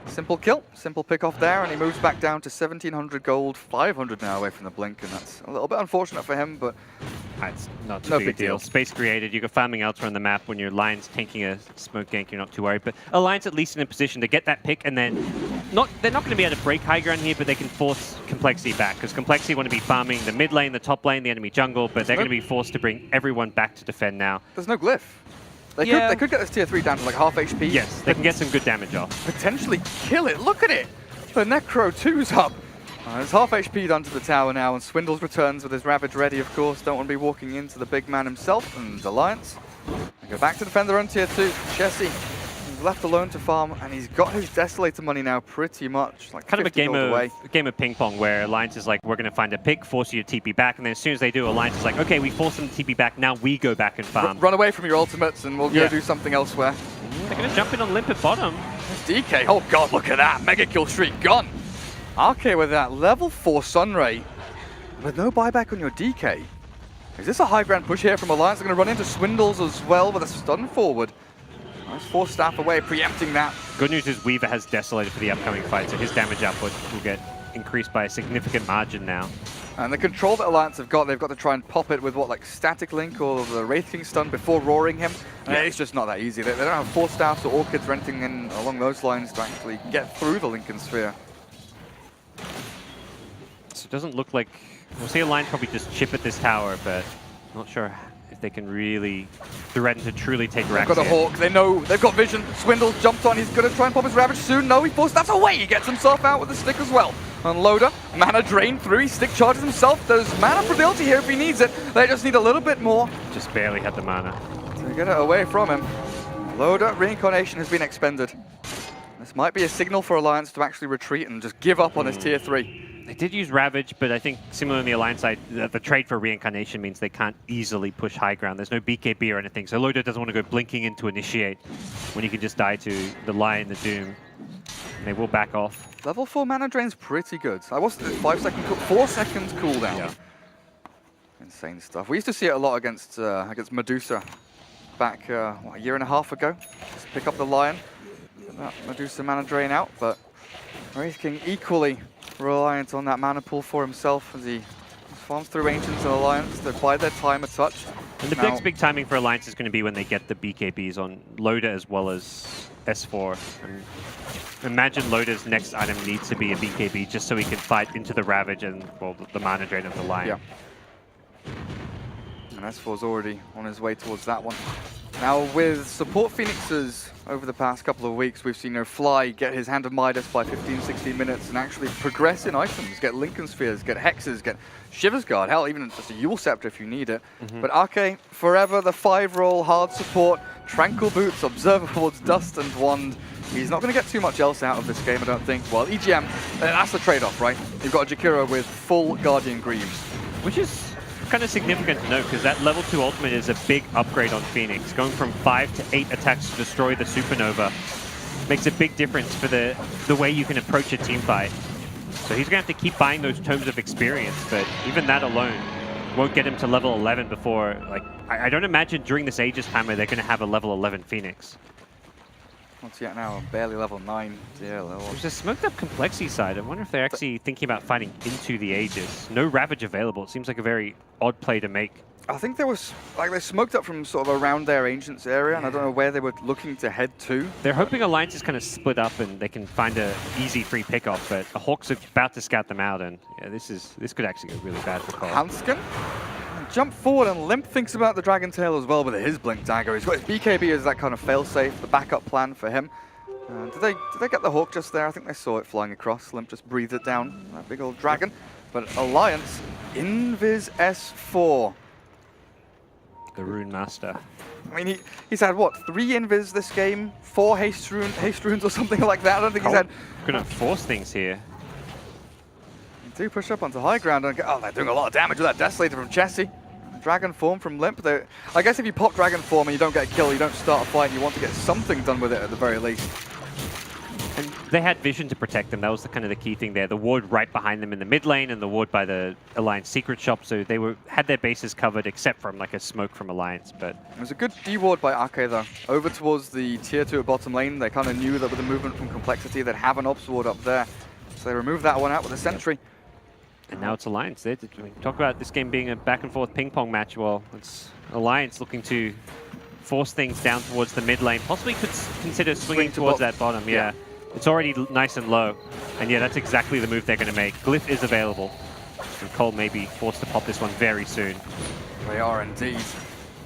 simple kill, simple pick off there, and he moves back down to 1,700 gold, 500 now away from the Blink, and that's a little bit unfortunate for him, but It's not too no big a deal. Space created. You got farming elsewhere on the map. When your Lion's tanking a smoke gank, you're not too worried. But Alliance at least in a position to get that pick, and then they're not going to be able to break high ground here, but they can force Complexity back, because Complexity want to be farming the mid lane, the top lane, the enemy jungle, but they're going to be forced to bring everyone back to defend now. there's no glyph. They could get this tier 3 down to like half HP. Yes, they can get some good damage off. Potentially kill it. Look at it. The Necro 2's up. There's half HP done to the tower now, and Swindles returns with his Ravage ready, of course. Don't want to be walking into the big man himself, and Alliance. They go back to defend their own tier 2. Chessie is left alone to farm, and he's got his Desolator money now pretty much. Like Kind of a 50 gold game of ping pong where Alliance is like, we're going to find a pick, force you to TP back, and then as soon as they do, Alliance is like, okay, we force them to TP back, now we go back and farm. Run away from your ultimates, and we'll go do something elsewhere. They're going to jump in on Limp at bottom. DK, oh god, look at that. Mega kill streak gone. RK with that level 4 Sunray, with no buyback on your DK. Is this a high ground push here from Alliance? They're going to run into Swindles as well with a stun forward. Nice 4 staff away, preempting that. Good news is Weaver has Desolated for the upcoming fight, so his damage output will get increased by a significant margin now. And the control that Alliance have got, they've got to try and pop it with what, like Static Link or the Wraith King stun before roaring him. And it's just not that easy. They don't have 4 staffs or orchids or anything in along those lines to actually get through the Lincoln Sphere. So it doesn't look like... We'll see Alliance probably just chip at this tower, but not sure if they can really threaten to truly take Rax. They've got a Hawk, they know, they've got vision. Swindle jumped on, he's going to try and pop his Ravage soon. No, he forced that away, he gets himself out with the stick as well. Unloader, mana drain through, he stick charges himself. There's mana for ability here if he needs it. They just need a little bit more. Just barely had the mana. To get it away from him. Loader, Reincarnation has been expended. This might be a signal for Alliance to actually retreat and just give up on his tier 3. They did use Ravage, but I think similar on the Alliance side, the trade for Reincarnation means they can't easily push high ground. There's no BKB or anything, so Loader doesn't want to go blinking in to initiate when you can just die to the Lion, the Doom. And they will back off. Level 4 mana drain's pretty good. I was 5 second, 4 seconds cooldown. Yeah. Insane stuff. We used to see it a lot against Medusa back a year and a half ago. Just pick up the Lion, get that Medusa mana drain out, but Wraith King equally reliant on that mana pool for himself as he farms through Ancients and Alliance to bide their time a touch. And the next big timing for Alliance is going to be when they get the BKBs on Loader as well as S4. And imagine Loader's next item needs to be a BKB just so he can fight into the Ravage and, well, the mana drain of the Lion. Yeah. And S4's already on his way towards that one. Now with support Phoenixes over the past couple of weeks, we've seen Fly get his Hand of Midas by 15-16 minutes and actually progress in items, get Lincoln Spheres, get Hexes, get Shiver's Guard, hell, even just a Yule Scepter if you need it. But RK, forever the 5-roll hard support, Tranquil Boots, Observerboards, Dust and Wand. He's not going to get too much else out of this game, I don't think. Well, EGM, that's the trade-off, right? You've got a Jakiro with full Guardian Greaves. Which is kind of significant to note, because that level 2 ultimate is a big upgrade on Phoenix. Going from 5 to 8 attacks to destroy the Supernova makes a big difference for the way you can approach a team fight. So he's going to have to keep buying those tomes of experience, but even that alone won't get him to level 11 before, like, I don't imagine during this Aegis Hammer they're going to have a level 11 Phoenix. What's yet now? Barely level 9. Dear Lord. There's a smoked up Complexity side. I wonder if they're actually thinking about fighting into the Aegis. No Ravage available. It seems like a very odd play to make. I think there was, like, they smoked up from sort of around their Ancients area, and I don't know where they were looking to head to. They're hoping Alliance is kind of split up and they can find a easy free pickoff, but the Hawks are about to scout them out, and yeah, this could actually go really bad for Cole. Hansken jump forward, and Limp thinks about the Dragon Tail as well with his Blink Dagger. He's got his BKB as that kind of failsafe, the backup plan for him. Did they get the Hawk just there? I think they saw it flying across. Limp just breathed it down, that big old dragon. But Alliance, Invis S4. The Rune Master. I mean, he's had, what, 3 Invis this game? 4 haste runes or something like that? I don't think he's had... Gonna force things here. They do push up onto high ground and get, oh, they're doing a lot of damage with that Desolator from Chessie. Dragon Form from Limp. I guess if you pop Dragon Form and you don't get a kill, you don't start a fight, you want to get something done with it at the very least. And they had vision to protect them. That was kind of the key thing there. The ward right behind them in the mid lane and the ward by the Alliance secret shop. So they had their bases covered except from like a smoke from Alliance. But it was a good D-ward by Ake though. Over towards the tier 2 at bottom lane. They kind of knew that with the movement from Complexity they'd have an ops ward up there. So they removed that one out with a sentry. And now it's Alliance. Talk about this game being a back and forth ping pong match. Well, it's Alliance looking to force things down towards the mid lane. Possibly could consider swinging towards that bottom. Yeah. It's already nice and low. And yeah, that's exactly the move they're going to make. Glyph is available. And Cole may be forced to pop this one very soon. They are indeed.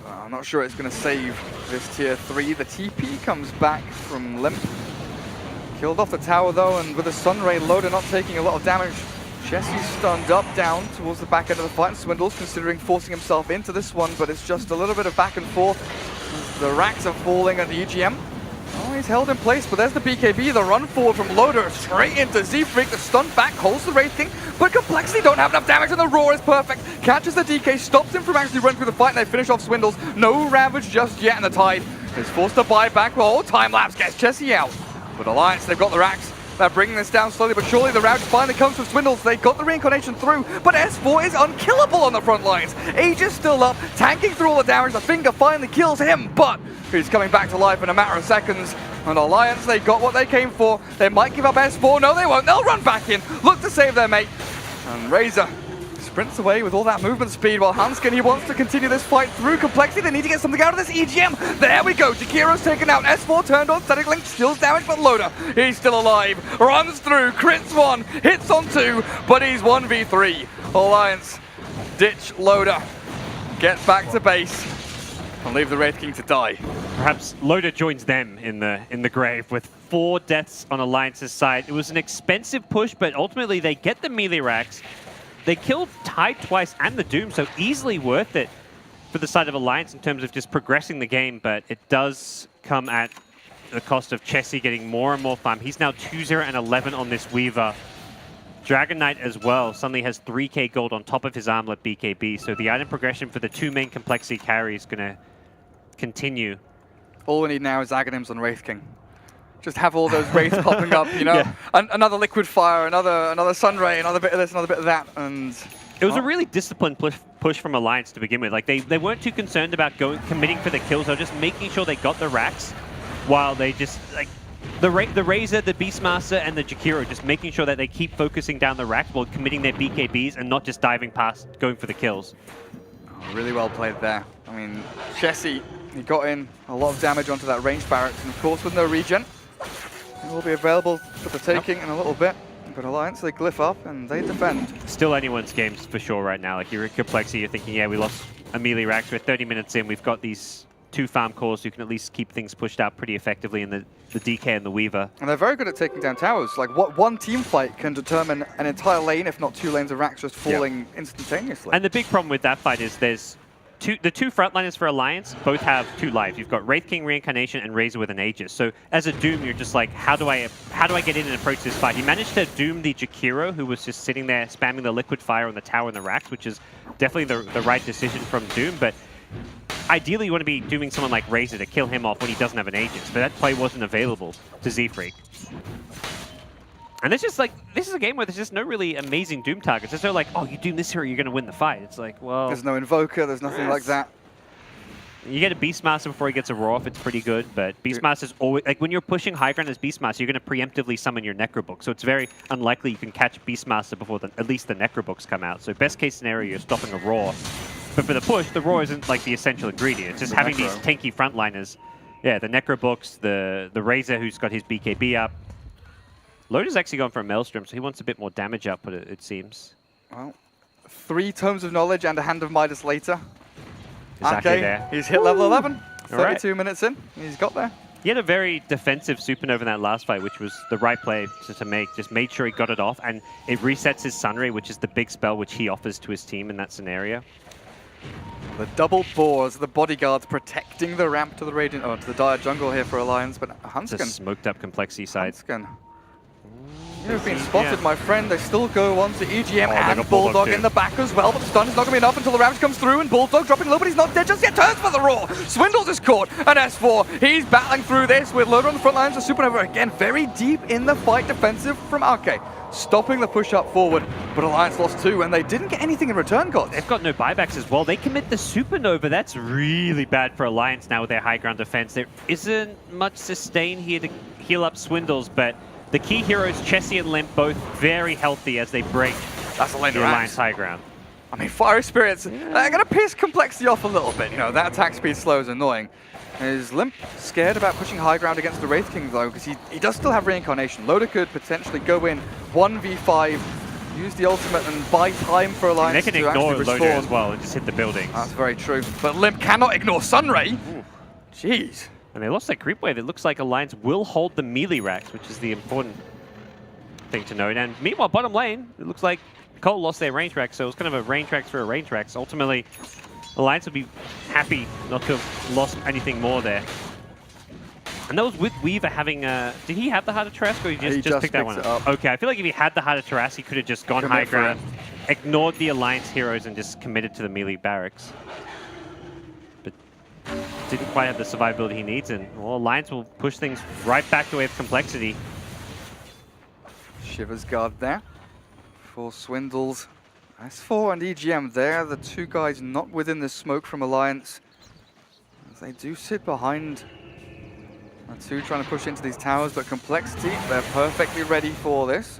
I'm not sure it's going to save this tier 3. The TP comes back from Limp. Killed off the tower though, and with the Sunray, Loda not taking a lot of damage. Jesse's stunned up, down towards the back end of the fight, and Swindle's considering forcing himself into this one, but it's just a little bit of back and forth. The racks are falling at the EGM. Oh, he's held in place, but there's the BKB, the run forward from Loader, straight into Z-Freak, the stun back, holds the Wraith King, but Complexity don't have enough damage, and the Roar is perfect. Catches the DK, stops him from actually running through the fight, and they finish off Swindles. No Ravage just yet, and the Tide is forced to buy back. Well, time-lapse gets Jesse out. But Alliance, they've got the racks. They're bringing this down slowly, but surely the Ravage finally comes from Swindles. They got the reincarnation through, but S4 is unkillable on the front lines. Age is still up, tanking through all the damage. The finger finally kills him, but he's coming back to life in a matter of seconds. And Alliance, they got what they came for. They might give up S4. No, they won't. They'll run back in, look to save their mate. And Razor sprints away with all that movement speed, while Hanskin, he wants to continue this fight through Complexity. They need to get something out of this EGM. There we go. Jakiro's taken out. S4 turned on. Static Link steals damage, but Loda, he's still alive. Runs through, crits one, hits on two, but he's 1v3. Alliance ditch Loda, get back to base, and leave the Wraith King to die. Perhaps Loda joins them in the grave with 4 deaths on Alliance's side. It was an expensive push, but ultimately they get the melee racks. They killed Tide twice and the Doom, so easily worth it for the side of Alliance in terms of just progressing the game, but it does come at the cost of Chessie getting more and more farm. He's now 2-0 and 11 on this Weaver. Dragon Knight as well suddenly has 3k gold on top of his armlet BKB, so the item progression for the 2 main Complexity carries is going to continue. All we need now is Aghanims on Wraith King. Just have all those wraiths popping up, you know. Yeah. Another liquid fire, another sunray, another bit of this, another bit of that, and it was a really disciplined push from Alliance to begin with. Like they weren't too concerned about committing for the kills. They were just making sure they got the racks, while they just like the Razor, the Beastmaster, and the Jakiro just making sure that they keep focusing down the racks while committing their BKBs and not just diving past, going for the kills. Oh, really well played there. I mean, Jesse, he got in a lot of damage onto that ranged barracks, and of course with no regen, it will be available for the taking in a little bit. But Alliance, they glyph up and they defend. Still anyone's games for sure right now. Like you're at Complexity, you're thinking, yeah, we lost a melee racks. We're 30 minutes in. We've got these 2 farm cores who can at least keep things pushed out pretty effectively in the DK and the Weaver. And they're very good at taking down towers. Like what one team fight can determine an entire lane, if not 2 lanes of racks just falling instantaneously. And the big problem with that fight is there's the 2 frontliners for Alliance both have 2 lives. You've got Wraith King Reincarnation and Razor with an Aegis. So as a Doom, you're just like, how do I get in and approach this fight? He managed to Doom the Jakiro, who was just sitting there spamming the liquid fire on the tower and the racks, which is definitely the right decision from Doom. But ideally, you want to be doing someone like Razor to kill him off when he doesn't have an Aegis. But that play wasn't available to Z-Freak. And it's just like, this is a game where there's just no really amazing Doom targets. There's no like, oh, you Doom this hero, you're going to win the fight. It's like, well... There's no Invoker, there's nothing like that. You get a Beastmaster before he gets a Roar off, it's pretty good, but Beastmaster's always... Like, when you're pushing high ground as Beastmaster, you're going to preemptively summon your Necrobook, so it's very unlikely you can catch Beastmaster before at least the Necrobooks come out. So best case scenario, you're stopping a Roar. But for the push, the Roar isn't like the essential ingredient. It's just having these tanky frontliners. Yeah, the Necrobooks, the Razor who's got his BKB up. Loda's actually gone for a Maelstrom, so he wants a bit more damage output, it seems. Well, 3 Tomes of Knowledge and a Hand of Midas later. Exactly there. He's hit level 11. 32 right. minutes in. He's got there. He had a very defensive Supernova in that last fight, which was the right play to make. Just made sure he got it off, and it resets his Sunray, which is the big spell which he offers to his team in that scenario. The double boars, the bodyguards protecting the ramp to the to the Dire jungle here for Alliance, but Hanskin. It's a smoked up Complexity side. Hanskin. You've been spotted, my friend. They still go on to EGM they and got Bulldog in too. the back as well, but the stun is not going to be enough until the Ravage comes through, and Bulldog dropping low, but he's not dead just yet. Turns for the Roar. Swindles is caught, and S4, he's battling through this with Loader on the front lines. The Supernova again very deep in the fight, defensive from Arke, stopping the push up forward, but Alliance lost 2, and they didn't get anything in return, God. They've got no buybacks as well. They commit the Supernova. That's really bad for Alliance now with their high ground defense. There isn't much sustain here to heal up Swindles, but the key heroes, Chessie and Limp, both very healthy as they break That's a lane the to Alliance Rax. high ground. I mean, Fiery Spirits, they're going to piss Complexity off a little bit. You know, that attack speed slow is annoying. Is Limp scared about pushing high ground against the Wraith King, though? Because he does still have Reincarnation. Loader could potentially go in 1v5, use the ultimate, and buy time for Alliance They can to ignore actually Loader respawn. as well and just hit the buildings. That's very true. But Limp cannot ignore Sunray. Jeez. And they lost their creep wave. It looks like Alliance will hold the melee racks, which is the important thing to note. And meanwhile, bottom lane, it looks like Cole lost their range racks, so it was kind of a range racks for a range racks. Ultimately, Alliance would be happy not to have lost anything more there. And that was with Weaver having did he have the Heart of Tarrasque, or he just picked that one it up? up. Okay, I feel like if he had the Heart of Tarrasque, he could have just gone Commit high for ground, ignored the Alliance heroes, and just committed to the melee barracks. But didn't quite have the survivability he needs, and well, Alliance will push things right back the way of Complexity. Shivers guard there for Swindles. S4 and EGM there, the two guys not within the smoke from Alliance. As they do sit behind the two trying to push into these towers, but Complexity, they're perfectly ready for this.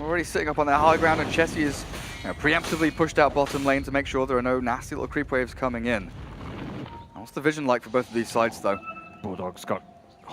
Already sitting up on their high ground, and Chessie is preemptively pushed out bottom lane to make sure there are no nasty little creep waves coming in. What's the vision like for both of these sides, though? Bulldog's got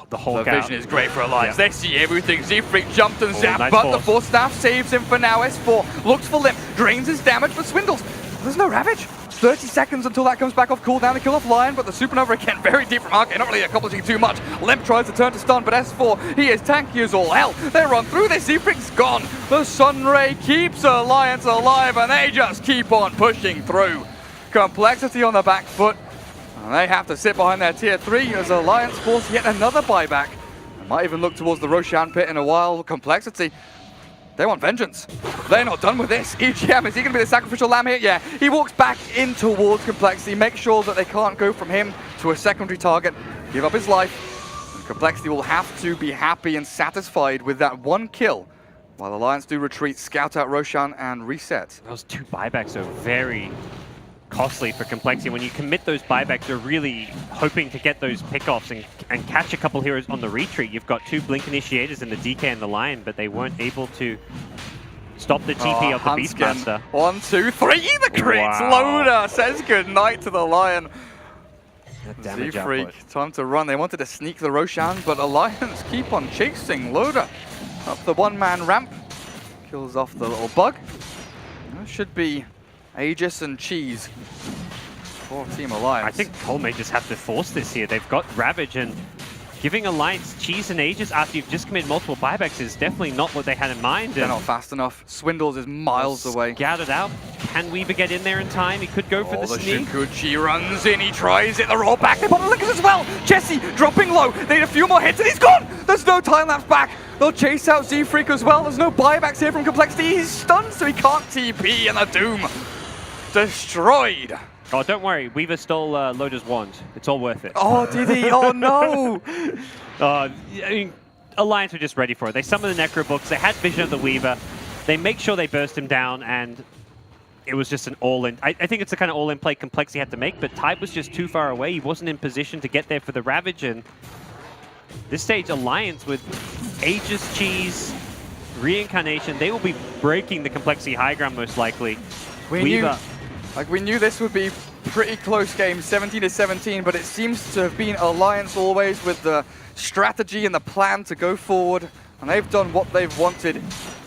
the Hulk The out. vision is great for Alliance. Yeah. They see everything. Z-Freak jumped and zapped, nice but the force. Force Staff saves him for now. S4 looks for Limp, drains his damage, but Swindles. There's no Ravage. 30 seconds until that comes back off cooldown to kill off Lion, but the Supernova again very deep from Arcane, not really accomplishing too much. Limp tries to turn to stun, but S4, he is tanky as all hell. They run through this, Z-Freak's gone. The Sunray keeps Alliance alive, and they just keep on pushing through. Complexity on the back foot. And they have to sit behind their tier 3 as Alliance force yet another buyback. They might even look towards the Roshan pit in a while. Complexity, they want vengeance. They're not done with this. EGM, is he going to be the sacrificial lamb here? Yeah, he walks back in towards Complexity, make sure that they can't go from him to a secondary target, give up his life. And Complexity will have to be happy and satisfied with that one kill, while Alliance do retreat, scout out Roshan, and reset. Those two buybacks are very costly for Complexity. When you commit those buybacks, you're really hoping to get those pickoffs and catch a couple heroes on the retreat. You've got two Blink Initiators in the DK and the Lion, but they weren't able to stop the TP of the Huntskin. Beastmaster. 1, 2, 3, the crits! Wow. Loader says goodnight to the Lion. Damage Z-Freak, output. time to run. They wanted to sneak the Roshan, but Alliance keep on chasing Loader up the one-man ramp. Kills off the little bug. That should be Aegis and Cheese for Team Alliance. I think Cole may just have to force this here. They've got Ravage, and giving Alliance Cheese and Aegis after you've just committed multiple buybacks is definitely not what they had in mind. they're not fast enough. Swindles is miles away. Scouted out. Can Weaver get in there in time? He could go for the sneak. Shinkuchi runs in, he tries it, the roll back, they pop the lickers as well! Chessie dropping low, they need a few more hits and he's gone! There's no time lapse back! They'll chase out Z-Freak as well, there's no buybacks here from Complexity, he's stunned so he can't TP, and the Doom destroyed! Oh, don't worry. Weaver stole Loader's wand. It's all worth it. Oh, did he? Oh no! I mean, Alliance were just ready for it. They summoned the Necro Books. They had vision of the Weaver. They make sure they burst him down, and it was just an all-in. I think it's the kind of all-in play Complexity had to make, but Tide was just too far away. He wasn't in position to get there for the Ravage, and this stage, Alliance with Aegis, Cheese, Reincarnation, they will be breaking the Complexity high ground most likely. We knew this would be pretty close game, 17-17, but it seems to have been Alliance always with the strategy and the plan to go forward, and they've done what they've wanted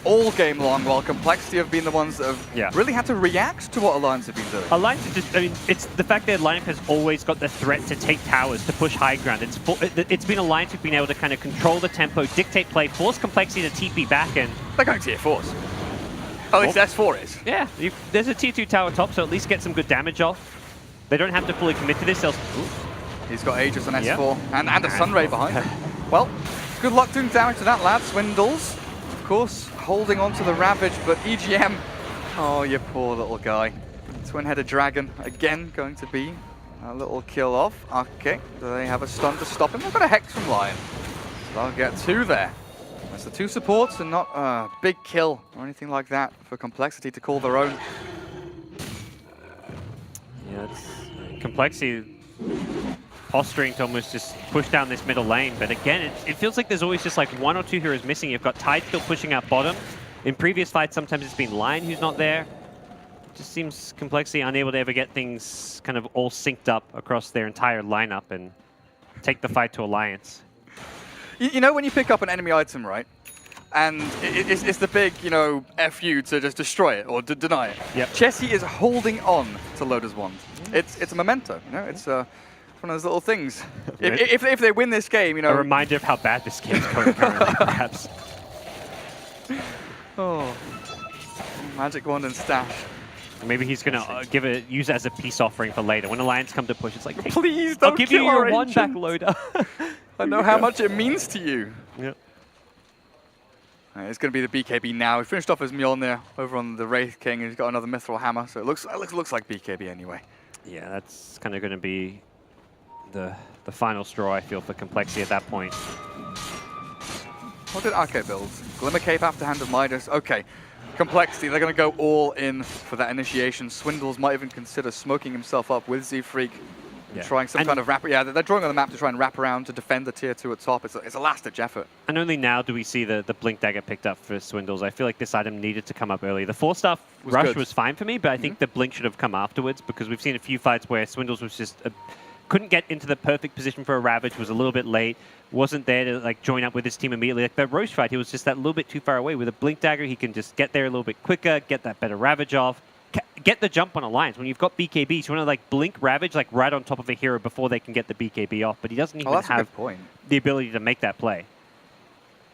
all game long, while Complexity have been the ones that have really had to react to what Alliance have been doing. Alliance is just, I mean, it's the fact that lineup has always got the threat to take towers, to push high ground. It's been Alliance who've been able to kind of control the tempo, dictate play, force Complexity to TP back, and They're going tier 4s. At least S4 is. yeah, there's a tier 2 tower top, so at least get some good damage off. They don't have to fully commit to this. He's got Aegis on S4, Yep. and a Sunray behind him. Well, good luck doing damage to that lad, Swindles. course, holding on to the Ravage, but EGM, oh, you poor little guy. Twin-headed dragon, again, going to be a little kill off. Okay, do they have a stun to stop him? They've got a Hex from Lion. So they'll get 2 there. That's the 2 supports and not a big kill or anything like that for Complexity to call their own. Yeah, it's Complexity posturing to almost just push down this middle lane, but again, it feels like there's always just like 1 or 2 heroes missing. You've got Tide still pushing out bottom. In previous fights, sometimes it's been Lion who's not there. It just seems Complexity unable to ever get things kind of all synced up across their entire lineup and take the fight to Alliance. You know when you pick up an enemy item, right? And it's the big, you know, F you to just destroy it or deny it. Yep. Chessie is holding on to Loda's wand. It's a memento, you know? It's one of those little things. If they win this game, you know... A reminder of how bad this game's going currently, perhaps. Oh, magic wand and stash. Maybe he's going to use it as a peace offering for later. When Alliance come to push, it's like, hey, please don't I'll give you kill our your wand back, ancient. Loda. I know how much it means to you. Yep. It's going to be the BKB now. He finished off as Mjolnir over on the Wraith King, and he's got another Mithril Hammer, so it looks like BKB anyway. Yeah, that's kind of going to be the final straw, I feel, for Complexity at that point. What did Arke build? Glimmer Cape after Hand of Midas. Okay. Complexity, they're going to go all in for that initiation. Swindles might even consider smoking himself up with Z-Freak. Yeah. Trying some kind of wrap. Yeah, they're drawing on the map to try and wrap around to defend the tier 2 at top. It's a last-ditch effort. And only now do we see the Blink Dagger picked up for Swindles. I feel like this item needed to come up early. The 4-star rush good. was fine for me, but I think the Blink should have come afterwards because we've seen a few fights where Swindles was just couldn't get into the perfect position for a Ravage, was a little bit late, wasn't there to like join up with his team immediately. Like that Roche fight, he was just that little bit too far away. With a Blink Dagger, he can just get there a little bit quicker, get that better Ravage off, get the jump on Alliance. When you've got BKBs, you want to like blink Ravage like right on top of a hero before they can get the BKB off, but he doesn't even That's a have good point. the ability to make that play.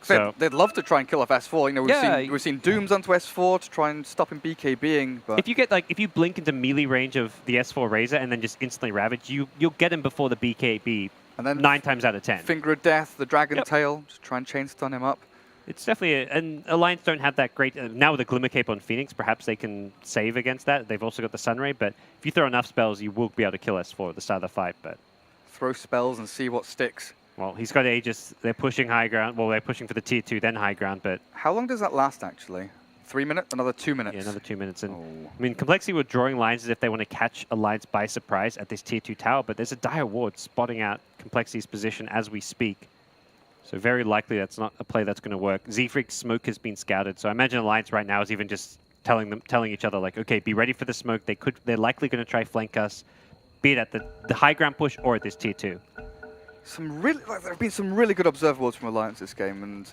So They'd love to try and kill off S4. You know, we've seen Dooms onto S4 to try and stop him BKBing. But if you blink into melee range of the S4 Razor and then just instantly Ravage, you'll get him before the BKB. And then 9 times out of 10. Finger of Death, the Dragon Yep. Tail, just try and chain stun him up. It's definitely and Alliance don't have that great now with the Glimmer Cape on Phoenix. Perhaps they can save against that. They've also got the Sunray, but if you throw enough spells, you will be able to kill S4 at the start of the fight. But Throw spells and see what sticks. well, he's got Aegis. They're pushing high ground. Well, they're pushing for the tier 2, then high ground. But How long does that last, actually? 3 minutes? Another 2 minutes? yeah, another 2 minutes. And Oh. I mean, Complexity were drawing lines as if they want to catch Alliance by surprise at this tier 2 tower. But there's a dire ward spotting out Complexity's position as we speak. So very likely that's not a play that's going to work. Z-Freak's smoke has been scouted. So I imagine Alliance right now is even just telling each other like, okay, be ready for the smoke. They're likely going to try flank us, be it at the high ground push or at this tier 2. There have been some really good observables from Alliance this game, and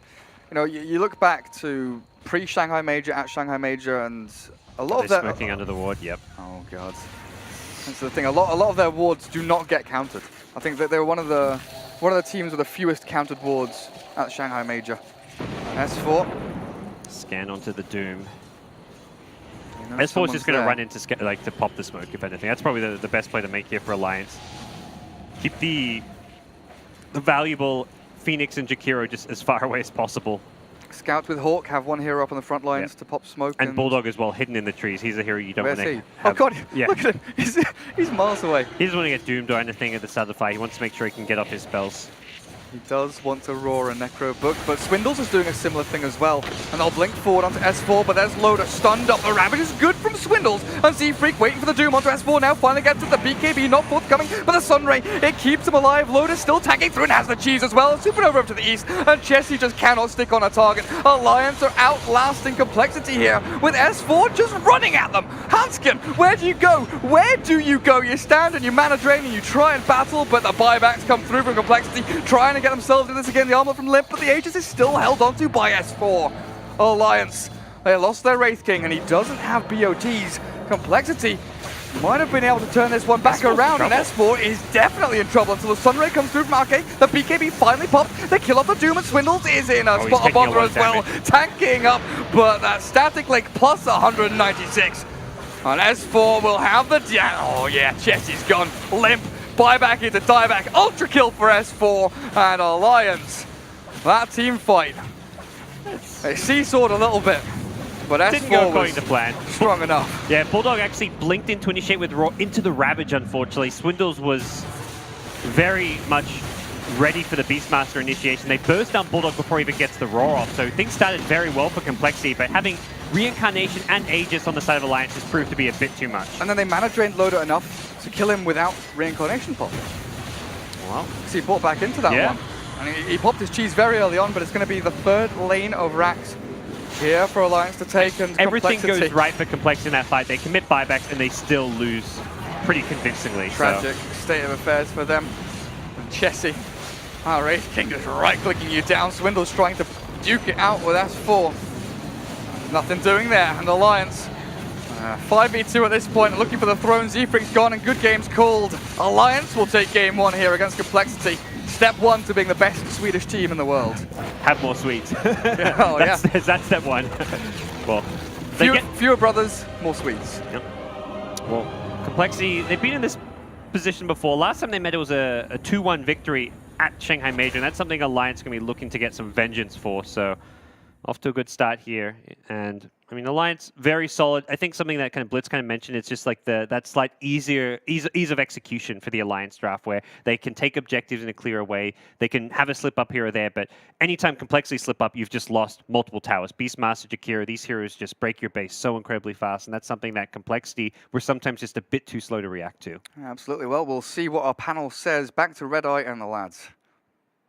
you know, you look back to pre-Shanghai Major, at Shanghai Major, and a lot of They're their smoking under the ward, yep. Oh god, that's the thing. A lot of their wards do not get countered. I think that they were one of the teams with the fewest countered wards at Shanghai Major. S4. Scan onto the Doom. You know, S4 is someone's just going to there. run into to pop the smoke, if anything. That's probably the best play to make here for Alliance. Keep the valuable Phoenix and Jakiro just as far away as possible. Scouts with Hawk have one hero up on the front lines to pop smoke. And Bulldog as well, hidden in the trees. He's a hero you don't want Where's to he? Oh god, yeah. look at him. He's miles away. He doesn't want to get doomed or anything at the start of the fight. He wants to make sure he can get off his spells. He does want to roar a Necro Book, but Swindles is doing a similar thing as well. And they'll blink forward onto S4, but there's Loda stunned up. The Ravage is good from Swindles. And Z-Freak waiting for the Doom onto S4 now. Finally gets it. The BKB not forthcoming, but the Sunray, it keeps him alive. Loda still tagging through and has the cheese as well. Supernova up to the east, and Chessie just cannot stick on a target. Alliance are outlasting Complexity here, with S4 just running at them. Hanskin, where do you go? Where do you go? You stand and you mana drain and you try and battle, but the buybacks come through from Complexity, trying to get themselves into this again. The armor from Limp, but the Aegis is still held onto by S4. Alliance, they lost their Wraith King, and he doesn't have BOTs. Complexity might have been able to turn this one back around, and S4 is definitely in trouble until the Sunray comes through from Arcade. The BKB finally popped. They kill off the Doom, and Swindles is in a spot of bother as well. Tanking up, but that static link plus 196. And S4 will have the oh yeah, Chessie's gone. Limp, buyback into dieback, ultra kill for S4 and Alliance. That team fight. They seesawed a little bit, but Didn't go S4 according was to plan. strong enough. Yeah, Bulldog actually blinked in to initiate with Raw into the Ravage, unfortunately. Swindles was very much ready for the Beastmaster initiation. They burst down Bulldog before he even gets the Roar off, so things started very well for Complexity, but having Reincarnation and Aegis on the side of Alliance has proved to be a bit too much. And then they mana drained Loda enough to kill him without Reincarnation Pop. Well, So he bought back into that Yeah. one. And he popped his cheese very early on, but it's going to be the third lane of racks here for Alliance to take, and everything Complexity. goes right for Complexity in that fight. They commit buybacks and they still lose pretty convincingly. Tragic state of affairs for them. And Chessie, Wraith King just right-clicking you down. Swindle's trying to duke it out with S4. Nothing doing there, and Alliance 5v2 at this point, looking for the throne. Zefring's gone, and good game's called. Alliance will take game 1 here against Complexity. Step 1 to being the best Swedish team in the world. Have more sweets. Oh, yeah. That's step 1. Well, Fewer brothers, more Swedes. Yep. Well, Complexity, they've been in this position before. Last time they met, it was a 2-1 victory at Shanghai Major, and that's something Alliance is going to be looking to get some vengeance for. So, off to a good start here. And, I mean, Alliance, very solid. I think something that kind of Blitz kind of mentioned, it's just like that slight ease of execution for the Alliance draft, where they can take objectives in a clearer way. They can have a slip up here or there, but anytime Complexity slip up, you've just lost multiple towers. Beastmaster, Jakiro, these heroes just break your base so incredibly fast, and that's something that Complexity were sometimes just a bit too slow to react to. Absolutely. Well, we'll see what our panel says. Back to Red Eye and the lads.